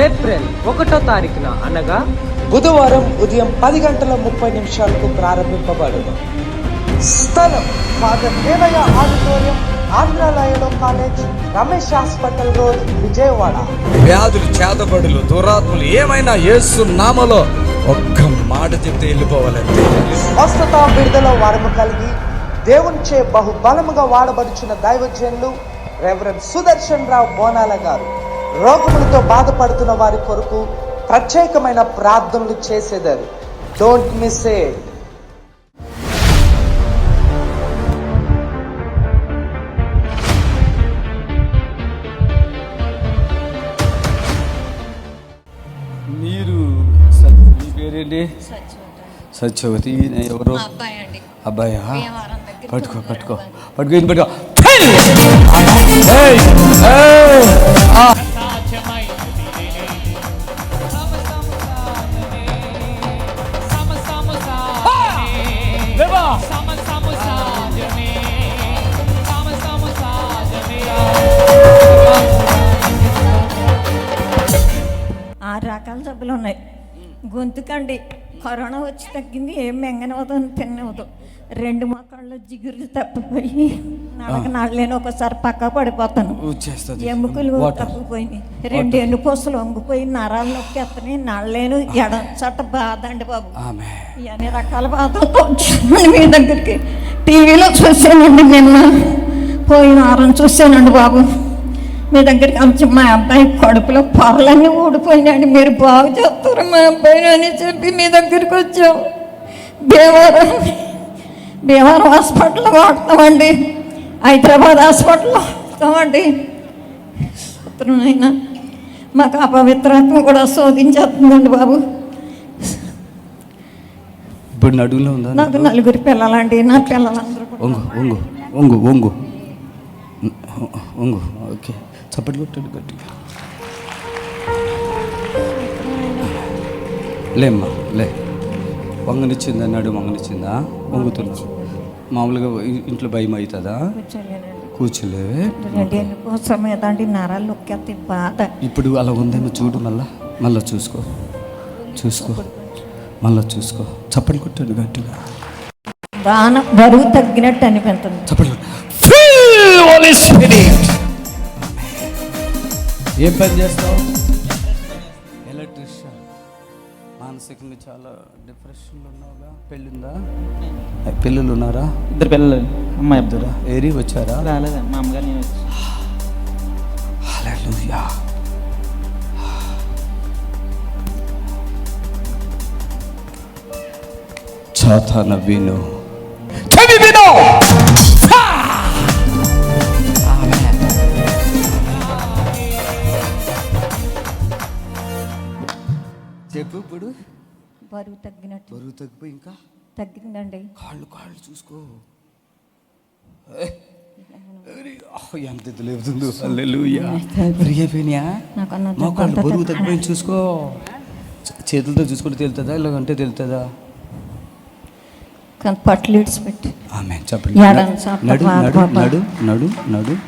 ఏప్రిల్ 1వ తారీఖున అనగా బుధవారం ఉదయం 10:30 ప్రారంభింపబడును. స్థలం father Devayya auditorium, Andhra Loyola college, Ramesh hospital road, Vijayawada. వ్యాధులు, చేతబడులు, దురాత్మలు ఏమైనా యేసు నామములో ఒక్క మాట చెప్తే వెళ్ళిపోవాలంటే స్వస్థత, విడుదల వరము కలిగి దేవునిచే బహుబలముగా వాడబడుచున్న దైవజనులు రెవరెండ్ సుదర్శన్ రావు బోనాల గారు రోగములతో బాధపడుతున్న వారి కొరకు ప్రత్యేకమైన ప్రార్థనలు చేసేదారు. Don't miss it. మీరు మీ పేరేంటి? సత్యవతి. ఎవరు? అబ్బాయా? పట్టుకో పట్టుకో పట్టుకో ఇది పట్టుకో. ఆరు రకాల జబ్బులు ఉన్నాయి. గొంతుకండి కరోనా వచ్చి తగ్గింది, ఏం మెంగనవదు అని తిన్నవదు. 2 మోకాళ్ళు జిగురు తప్పిపోయి నడలేని ఒకసారి పక్క పడిపోతాను. ఎముకలు తప్పిపోయినాయి, 2 ఎన్నుపూసలు వంగిపోయి నరాలు నొక్కేస్తున్నాయి, నడలేను. ఎడం చట్ట బాధ అండి బాబు. అన్ని రకాల బాధలతో వచ్చానండి మీ దగ్గరికి. టీవీలో చూసానండి, నిన్న పోయిన వారం చూసానండి బాబు మీ దగ్గరికి. వచ్చి మా అబ్బాయి కడుపులో పొరలన్నీ ఊడిపోయినాయండి, మీరు బాగు చేస్తారు మా అబ్బాయిని అని చెప్పి మీ దగ్గరికి వచ్చాం. భీమవరం హాస్పిటల్లో వాడతామండి, హైదరాబాద్ హాస్పిటల్లో వాడతామండి. అయినా మాకు అపవిత్రాత్మ కూడా శోధించేస్తుందండి బాబు. ఇప్పుడు నడువులో ఉందా? నాకు 4 పిల్లలండి. నా పిల్లలందరూ ఓకే, చప్పటి కొట్టండి గట్టిగా. లేమ్మా లే. వంగనిచ్చిందా? నడుము వంగనిచ్చిందా? వంగుతున్నా. మామూలుగా ఇంట్లో భయం అవుతుందా? కూర్చోలేవే. నరాలు నొక్కేస్తే బాధ. ఇప్పుడు అలా ఉందేమో చూడు, మళ్ళా చూసుకో మళ్ళా చూసుకో. చప్పటి కొట్టండి గట్టిగా. బరువు తగ్గినట్టు అనిపిస్తుంది. చప్పటి. ఏం పని చేస్తావు? ఎలక్ట్రీషియన్. మానసికంగా చాలా డిప్రెషన్లో ఉన్నావుగా. పెళ్ళిందా? పిల్లలు ఉన్నారా? 2 పిల్లలు, అమ్మాయి అబ్దురా. ఏరి వచ్చారా? రాలేదా, మా అమ్మగారు నేను వచ్చి. హల్లెలూయా. సాతాన విను, చెవి విను. చెప్పు. ఇప్పుడు బరువు తగ్గినట్టు. బరువు తగ్గిపోయి ఇంకా తగ్గిందండి. కాళ్ళు చూసుకో. ఎంత లేవుతుందో. హల్లెలూయా. మోకాళ్ళు బరువు తగ్గిపోయి చూసుకో. చేతులతో చూసుకుంటే తెలుతుందా, ఇలాగంటే తెలుతుందా? పట్లు ఇడిచిపెట్టి ఆమె చెప్పండి.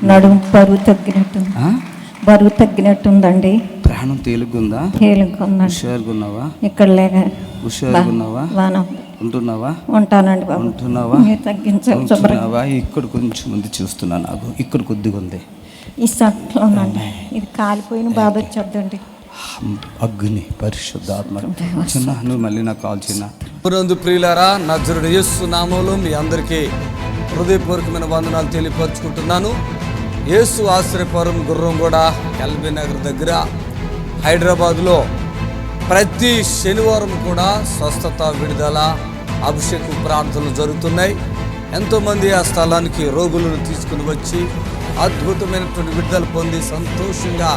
నడు బరువు తగ్గినట్టు, బరువు తగ్గినట్టుందండి. ప్రాణం తేలిగ్గుందా? హుషారుగా ఉన్నావా? ఇక్కడ లేక హుషారుగా ఉన్నావా? ఉంటున్నావా? ఉంటానండి బాబు. ఉంటున్నావా? తగ్గించావా? ఇక్కడ కొంచెం మంది చూస్తున్నా, నాకు ఇక్కడ కొద్దిగా ఉంది. ఈ సట్లో ఉందండి, ఇది కాలిపోయిన బాధ వచ్చేద్దండి. అగ్ని పరిశుద్ధాత్మ. చిన్న నువ్వు మళ్ళీ నాకు కాల్ చిన్న పురందు ప్రియులారా, నజరుడు యేసు నామములో మీ అందరికీ హృదయపూర్వకమైన వందనాలు తెలియపరుచుకుంటున్నాను. యేసు ఆశ్రయపురం గుర్రంగూడ ఎల్బీ నగర్ దగ్గర హైదరాబాద్లో ప్రతి శనివారం కూడా స్వస్థత, విడుదల, అభిషేక ప్రార్థనలు జరుగుతున్నాయి. ఎంతోమంది ఆ స్థలానికి రోగులను తీసుకుని వచ్చి అద్భుతమైనటువంటి విడుదల పొంది సంతోషంగా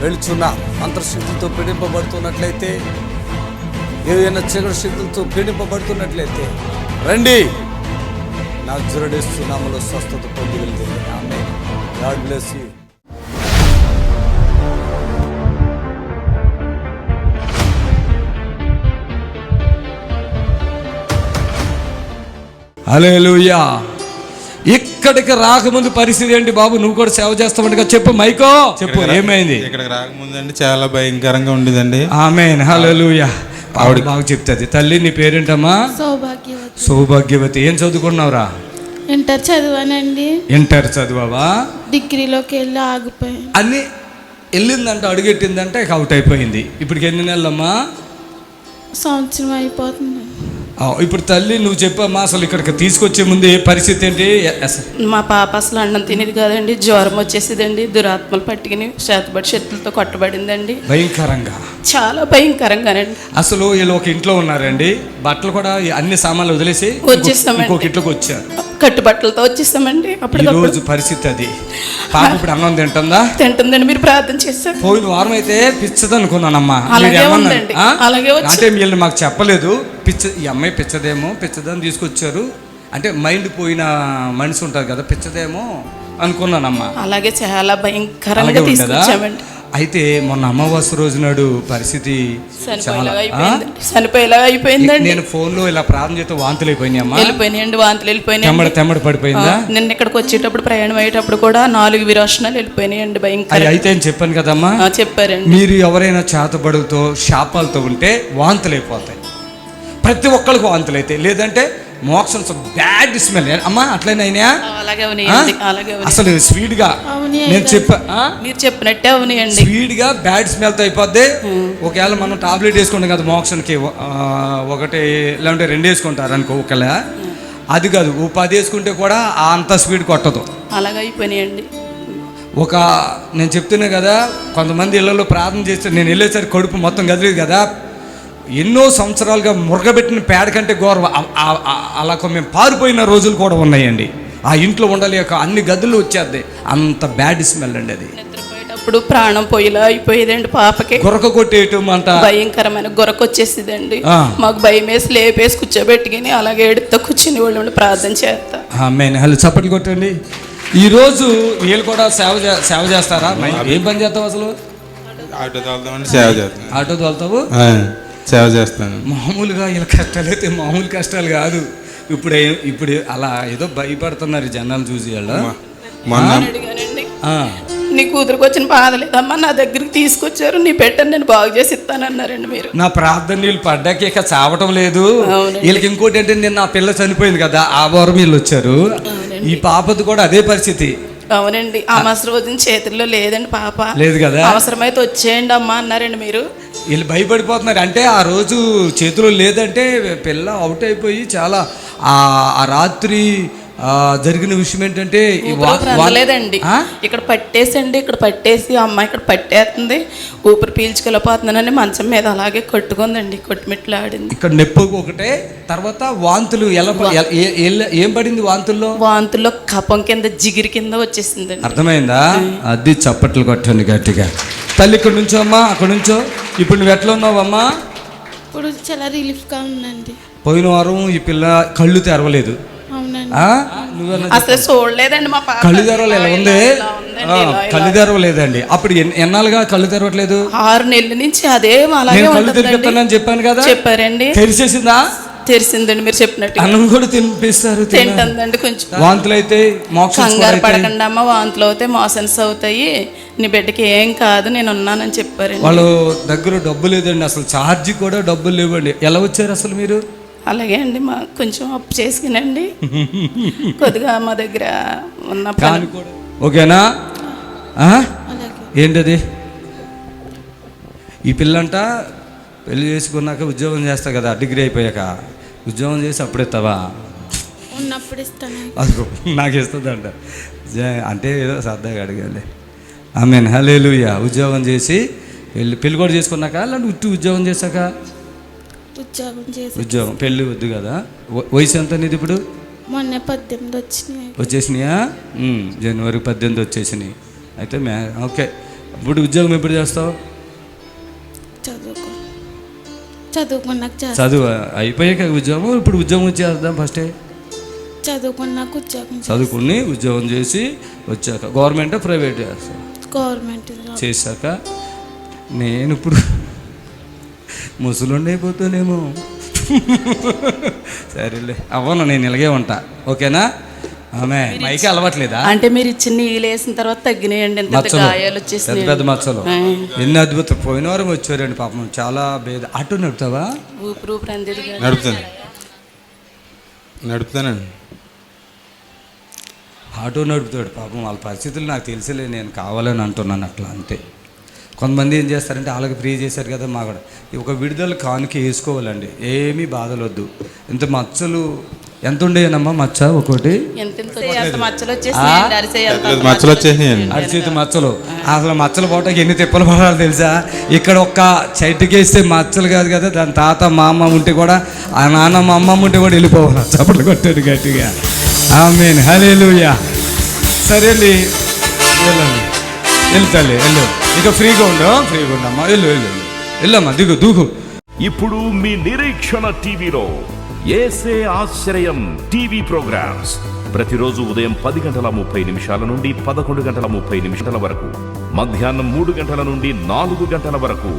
వెళుచున్న అంతర్శక్తితో పీడింపబడుతున్నట్లయితే, ఏదైనా చీకటి శక్తులతో పీడింపబడుతున్నట్లయితే రండి, నజరేయుడు యేసు నామములో స్వస్థత పొంది వెళ్తుంది. Amen. God bless you. Hallelujah. ఇక్కడికి రాకముందు పరిస్థితి ఏంటి బాబు? నువ్వు కూడా సేవ చేస్తామంటగా చెప్పు, మైకో చెప్పు, ఏమైంది? ఇక్కడికి రాకముందండి చాలా భయంకరంగా ఉండేదండి. ఆమేన్. హల్లెలూయా. ఆవిడ బాగా చెప్తుంది. తల్లి, నీ పేరేంటమ్మా? సౌభాగ్యవతి. సౌభాగ్యవతి. ఏం చదువుకున్నావురా? ఇంటర్ చదివానండి. ఇంటర్ చదివావా? డిగ్రీలోకి వెళ్ళి ఆగిపోయి అన్ని వెళ్ళిందంట, అడుగెట్టిందంటే ఇక అవుట్ అయిపోయింది. ఇప్పటికి ఎన్ని నెలలమ్మా? సంవత్సరం అయిపోతుంది. ఇప్పుడు తల్లి నువ్వు చెప్పమ్మా, అసలు ఇక్కడికి తీసుకొచ్చే ముందు ఏ పరిస్థితి ఏంటి? మా పాప అసలు అన్నం తినేది కాదండి, జ్వరం వచ్చేసేదండి, దురాత్మలు పట్టుకుని చేతబడి చేతులతో కొట్టబడిందండి. భయంకరంగా, చాలా భయంకరంగానండి. అసలు వీళ్ళు ఒక ఇంట్లో ఉన్నారండి, బట్టలు కూడా అన్ని సామాన్లు వదిలేసి వచ్చేస్తామండి, ఇంకొక ఇంట్లోకి వచ్చారు, కట్టుబట్టలతో వచ్చేస్తామండి. అప్పుడు రోజు పరిస్థితి అది. పాప ఇప్పుడు అన్నం తింటుందా? తింటుందండి. మీరు ప్రార్థన చేస్తారు. పోయిన వారం అయితే పిచ్చది అనుకున్నానమ్మా. అలాగే ఉందండి. అలాగే అంటే వీళ్ళు మాకు చెప్పలేదు, ఈ అమ్మాయి పిచ్చదేమో, పిచ్చదని తీసుకొచ్చారు అంటే మైండ్ పోయిన మనిషి ఉంటారు కదా, పిచ్చదేమో అనుకున్నానమ్మా. అలాగే చాలా భయంకరంగా తీసుకొచ్చామండి. అయితే మొన్న అమావాస్య రోజు నాడు పరిస్థితి చనిపోయేలాగా అయిపోయిందండి. నేను ఫోన్ లో ఇలా ప్రార్థన చేస్తే వాంతులు అయిపోయినాయమ్మా. వెళ్ళిపోయినాయండి, వాంతులు వెళ్ళిపోయినాయి. తెమ్మడి పడిపోయిందా? నిన్న ఇక్కడికి వచ్చేటప్పుడు, ప్రయాణం అయ్యేటప్పుడు కూడా 4 విరోచనాలు వెళ్ళిపోయినాయండి. భయంకర. అయితే చెప్పాను కదమ్మా, చెప్పారండి. మీరు ఎవరైనా చేతబడులతో, శాపాలతో ఉంటే వాంతులు అయిపోతాయి. ప్రతి ఒక్కరికి వాంతులు అయితే, లేదంటే మోక్షన్ బ్యాడ్ స్మెల్ అమ్మా. అట్లయినా అసలు స్వీట్ గా నేను మీరు చెప్పినట్టే అవునాయండి, స్వీట్ గా బ్యాడ్ స్మెల్ తో అయిపోద్ది. ఒకవేళ మనం టాబ్లెట్ వేసుకుంటాం కదా మోక్షన్ కి, ఒకటి లేదంటే 2 వేసుకుంటారు అనుకో, ఒకవేళ అది కాదు, 10 వేసుకుంటే కూడా అంత స్వీట్ కొట్టదు. అలాగే అయిపోయినాయండి. నేను చెప్తున్నా కదా, కొంతమంది ఇళ్లలో ప్రార్థన చేస్తే నేను వెళ్ళేసరికి కడుపు మొత్తం గదిలేదు కదా, ఎన్నో సంవత్సరాలుగా మురగబెట్టిన పేడ కంటే గౌరవ అలా మేము పారిపోయిన రోజులు కూడా ఉన్నాయండి. ఆ ఇంట్లో ఉండలేక అన్ని గదులు వచ్చేద్ది, అంత బ్యాడ్ స్మెల్ అండి అది. నిద్రపోయేటప్పుడు ప్రాణం పోయేలా అయిపోయేదండి. పాపకి గొరక కొట్టేయటం అంత భయంకరమైన గొరక వచ్చేసేదండి. మాకు భయం వేసి లేపేసి కూర్చోబెట్టుకుని అలాగే ఎడుతో కూర్చుని వాళ్ళు ప్రార్థన చేస్తా. హలో, చప్పట్లు కొట్టండి. ఈరోజు వీళ్ళు కూడా సేవ చేస్తారా? ఏం పని చేస్తావు అసలు? ఆటో తోలుతామండి, సేవ చేస్తాను. ఆటో తోలుతావు? సేవ చేస్తాను. మామూలుగా ఇలా కష్టాలు అయితే మామూలు కష్టాలు కాదు. ఇప్పుడు అలా ఏదో భయపడుతున్నారు జనాలు చూసి. నీ కూతురికి వచ్చిన బాధ లేదమ్మా, నా దగ్గరికి తీసుకొచ్చారు, నీ పెట్టని నేను బాగు చేసి ఇస్తానన్నారండి. మీరు నా ప్రార్థన నీళ్ళు పడ్డాక ఇక చావటం లేదు. వీళ్ళకి ఇంకోటి ఏంటంటే, నేను నా పిల్ల చనిపోయింది కదా, ఆ వారం వీళ్ళు వచ్చారు. ఈ పాపది కూడా అదే పరిస్థితి. అవునండి. అమాస రోజున చేతుల్లో లేదండి పాప, లేదు కదా, అవసరమైతే వచ్చేయండి అమ్మా అన్నారండి. మీరు వీళ్ళు భయపడిపోతున్నారు. అంటే ఆ రోజు చేతిలో లేదంటే పిల్ల అవుట్ అయిపోయి చాలా ఆ రాత్రి జరిగిన విషయం ఏంటంటే, లేదండి ఇక్కడ పట్టేసండి, ఇక్కడ పట్టేసి అమ్మాయి ఇక్కడ పట్టేస్తుంది, ఊపిరి పీల్చుకెళ్ళిపోతుందని మంచం మీద అలాగే కొట్టుకుందండి, కొట్టుమిట్లాడింది. ఇక్కడ నొప్పి ఒకటే, తర్వాత వాంతులు ఏం పడింది? వాంతుల్లో కపం కింద, జిగిరి కింద వచ్చేసిందండి. అర్థమైందా? అది చప్పట్లు కొట్టండి గట్టిగా. తల్లి ఇక్కడ నుంచో అమ్మా, అక్కడ నుంచో. ఇప్పుడు నువ్వు ఎట్లా ఉన్నావు అమ్మా? ఇప్పుడు చాలా రిలీఫ్ గా ఉందండి. పోయిన వారం ఈ పిల్ల కళ్ళు తెరవలేదు. అసలు చూడలేదండి మా పాప. కళ్ళు తెరవలు ఎలా ఉంది? కళ్ళు తెరవలేదండి. అప్పుడు ఎన్నాళ్ళుగా కళ్ళు తెరవట్లేదు? 6 నెలల నుంచి అదే కళ్ళు తెరిపిస్తానని చెప్పాను కదా. చెప్పారండి. తెరిచేసిందా? తెరిసిందండి. మీరు చెప్పినట్టు అన్నం కూడా తినిపిస్తారు, తింటుందండి. కొంచెం వాంతులు అయితే కంగారు పడకండి అమ్మ, వాంతులు అవుతాయి, మోషన్స్ అవుతాయి, నీ బిడ్డకి ఏం కాదు, నేను ఉన్నానని చెప్పారండి. వాళ్ళ దగ్గర డబ్బు లేదండి, అసలు ఛార్జీ కూడా డబ్బులు లేవండి. ఎలా వచ్చారు అసలు మీరు? అలాగే అండి, మా కొంచెం అప్పు చేసుకునండి కొద్దిగా మా దగ్గర ఉన్న. ఓకేనా? ఏంటది? ఈ పిల్లంట పెళ్లి చేసుకున్నాక ఉద్యోగం చేస్తా కదా, డిగ్రీ అయిపోయాక ఉద్యోగం చేసి అప్పుడు ఇస్తావా? ఉన్నప్పుడు ఇస్తాను. అదిగో నాకు ఇస్తుందంట. అంటే ఏదో సరదాగా అడగాలి. ఆమేన్, హల్లెలూయా. ఉద్యోగం చేసి పెళ్ళి కూడా చేసుకున్నాక లేదంటే ఉట్టి ఉద్యోగం చేశాక? ఉద్యోగం. పెళ్ళి వద్దు కదా. వయసు ఎంత నీది ఇప్పుడు? మొన్న 18 వచ్చినాయి. వచ్చేసినాయా? జనవరి 18 వచ్చేసినాయి. అయితే ఓకే. ఇప్పుడు ఉద్యోగం ఎప్పుడు చేస్తావు? చదువు అయిపోయాక ఉద్యోగం. ఇప్పుడు ఉద్యోగం చేద్దాం ఫస్టే. చదువుకుని ఉద్యోగం చేసి వచ్చాక గవర్నమెంట్ ప్రైవేట్ చేస్తావు? గవర్నమెంట్ చేశాక నేను ఇప్పుడు ముసలుండి అయిపోతానేమో. సరేలే, అవ్వను, నేను ఇలాగే ఉంటా. ఓకేనా? ఆమె మైకి అలవాట్లేదా? అంటే మీరు ఇచ్చిన నీళ్ళు వేసిన తర్వాత తగ్గినాయండి. గాయాలు వచ్చేసి పెద్ద మచ్చలు. ఎన్ని అద్భుతం. పోయిన వారం వచ్చారండి పాపం, చాలా భేద. ఆటో నడుపుతావా? నడుపుతానండి. ఆటో నడుపుతాడు పాపం. వాళ్ళ పరిస్థితులు నాకు తెలిసలే, నేను కావాలని అంటున్నాను అట్లా, అంతే. కొంతమంది ఏం చేస్తారంటే వాళ్ళకి ఫ్రీ చేశారు కదా, మా కూడా ఒక విడుదల కానుక వేసుకోవాలండి. ఏమీ బాధలు వద్దు. ఇంత మచ్చలు ఎంత ఉండేనమ్మా మచ్చ? ఒకటి మచ్చలు వచ్చేసినాయండి. అరిచేతి మచ్చలు. అసలు మచ్చలు పోవటానికి ఎన్ని తిప్పలు పడాలి తెలుసా? ఇక్కడ ఒక్క చెట్టుకేస్తే మచ్చలు కాదు కదా, దాని తాత మా అమ్మ ఉంటే కూడా, ఆ నాన్న మా అమ్మమ్మ ఉంటే కూడా వెళ్ళిపోవాలి. చప్పట్లు కొట్టాడు గట్టిగా. ఆమేన్, హల్లెలూయా. సరే అండి, వెళ్ళండి. వెళ్తాలే, వెళ్ళు. ఇక ఫ్రీగా ఉండమ్మా. వెళ్ళమ్మా, దూకు. ఇప్పుడు మీ నిరీక్షణ టీవీలో యేసే ఆశ్రయం టీవీ ప్రోగ్రామ్స్ ప్రతిరోజు ఉదయం 10:30 నుండి 11:30 వరకు, మధ్యాహ్నం 3 గంటల నుండి 4 గంటల వరకు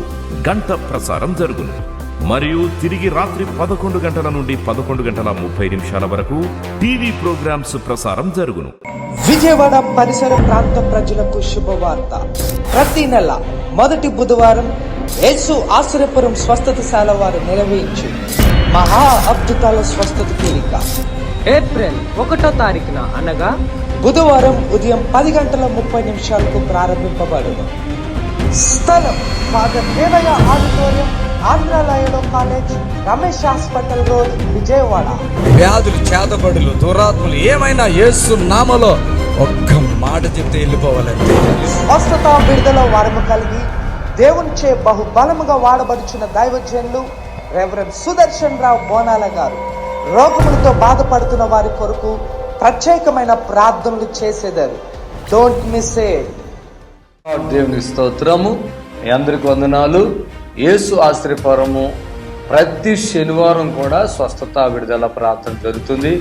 గంట ప్రసారం జరుగును. మరియు తిరిగి రాత్రి 11 గంటల నుండి 11:30 వరకు టీవీ ప్రోగ్రామ్స్ ప్రసారం జరుగును. విజయవాడ పరిసర ప్రాంత ప్రజలకు శుభవార్త. ప్రతి నెల మొదటి బుధవారం యేసు ఆశ్రయపురం స్వస్థతశాల వారు నిర్వహించు మహా అద్భుతాల స్వస్థత కూడిక ఏప్రిల్ 1వ తారీఖున అనగా బుధవారం ఉదయం 10:30 ప్రారంభింపబడును. స్థలం father Devayya auditorium, Andhra Loyola college, Ramesh hospital road, Vijayawada. వ్యాధులు, చేతబడులు, దురాత్మలు ఏమైనా యేసు నామములో ఒక్క మాట చెప్తే వెళ్ళిపోవాలంటే స్వస్థత, విడుదల వరము కలిగి దేవునిచే బహుబలముగా వాడబడుచున్న దైవజనులు రెవరెండ్ సుదర్శన్ రావు బోనాల గారు రోగములతో బాధపడుతున్న వారి కొరకు ప్రత్యేకమైన ప్రార్థనలు చేసేదారు. Don't miss it. దేవుని స్తోత్రము. మీ అందరికి వందనాలు. యేసు ఆశ్రయపురము ప్రతి శనివారం కూడా స్వస్థత, విడుదల ప్రార్థన జరుగుతుంది.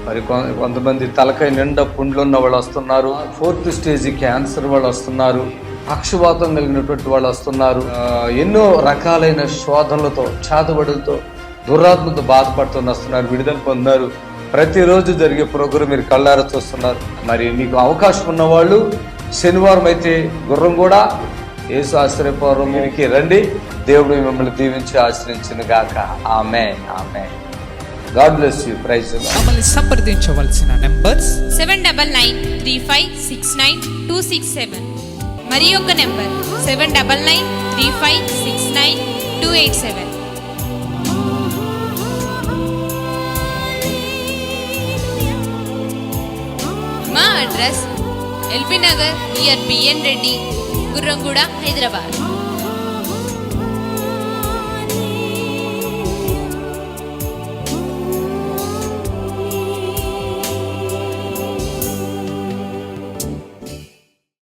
మరి కొంతమంది తలకాయ నిండా పుండ్లు ఉన్న వాళ్ళు వస్తున్నారు, 4th స్టేజ్ క్యాన్సర్ వాళ్ళు వస్తున్నారు, పక్షవాతం కలిగినటువంటి వాళ్ళు వస్తున్నారు, ఎన్నో రకాలైన శోధనలతో, చేతబడులతో, దురాత్మతో బాధపడుతూ వస్తున్నారు, విడుదల పొందారు. ప్రతిరోజు జరిగే ప్రోగ్రాం మీరు కళ్ళారా చూస్తున్నారు. మరి మీకు అవకాశం ఉన్నవాళ్ళు శనివారం అయితే గుర్రం కూడా యేసు ఆశ్రయపురంకి రండి. దేవుడు మిమ్మల్ని దీవించి ఆశ్రయించును గాక. Amen, amen. God bless you. Praise the Lord. మమ్మల్ని సంప్రదించవలసిన నంబర్స్ 7993569267 మరి ఒక నంబర్ 7993569287. మా address LB Nagar near BN Reddy, Gurramguda, Hyderabad.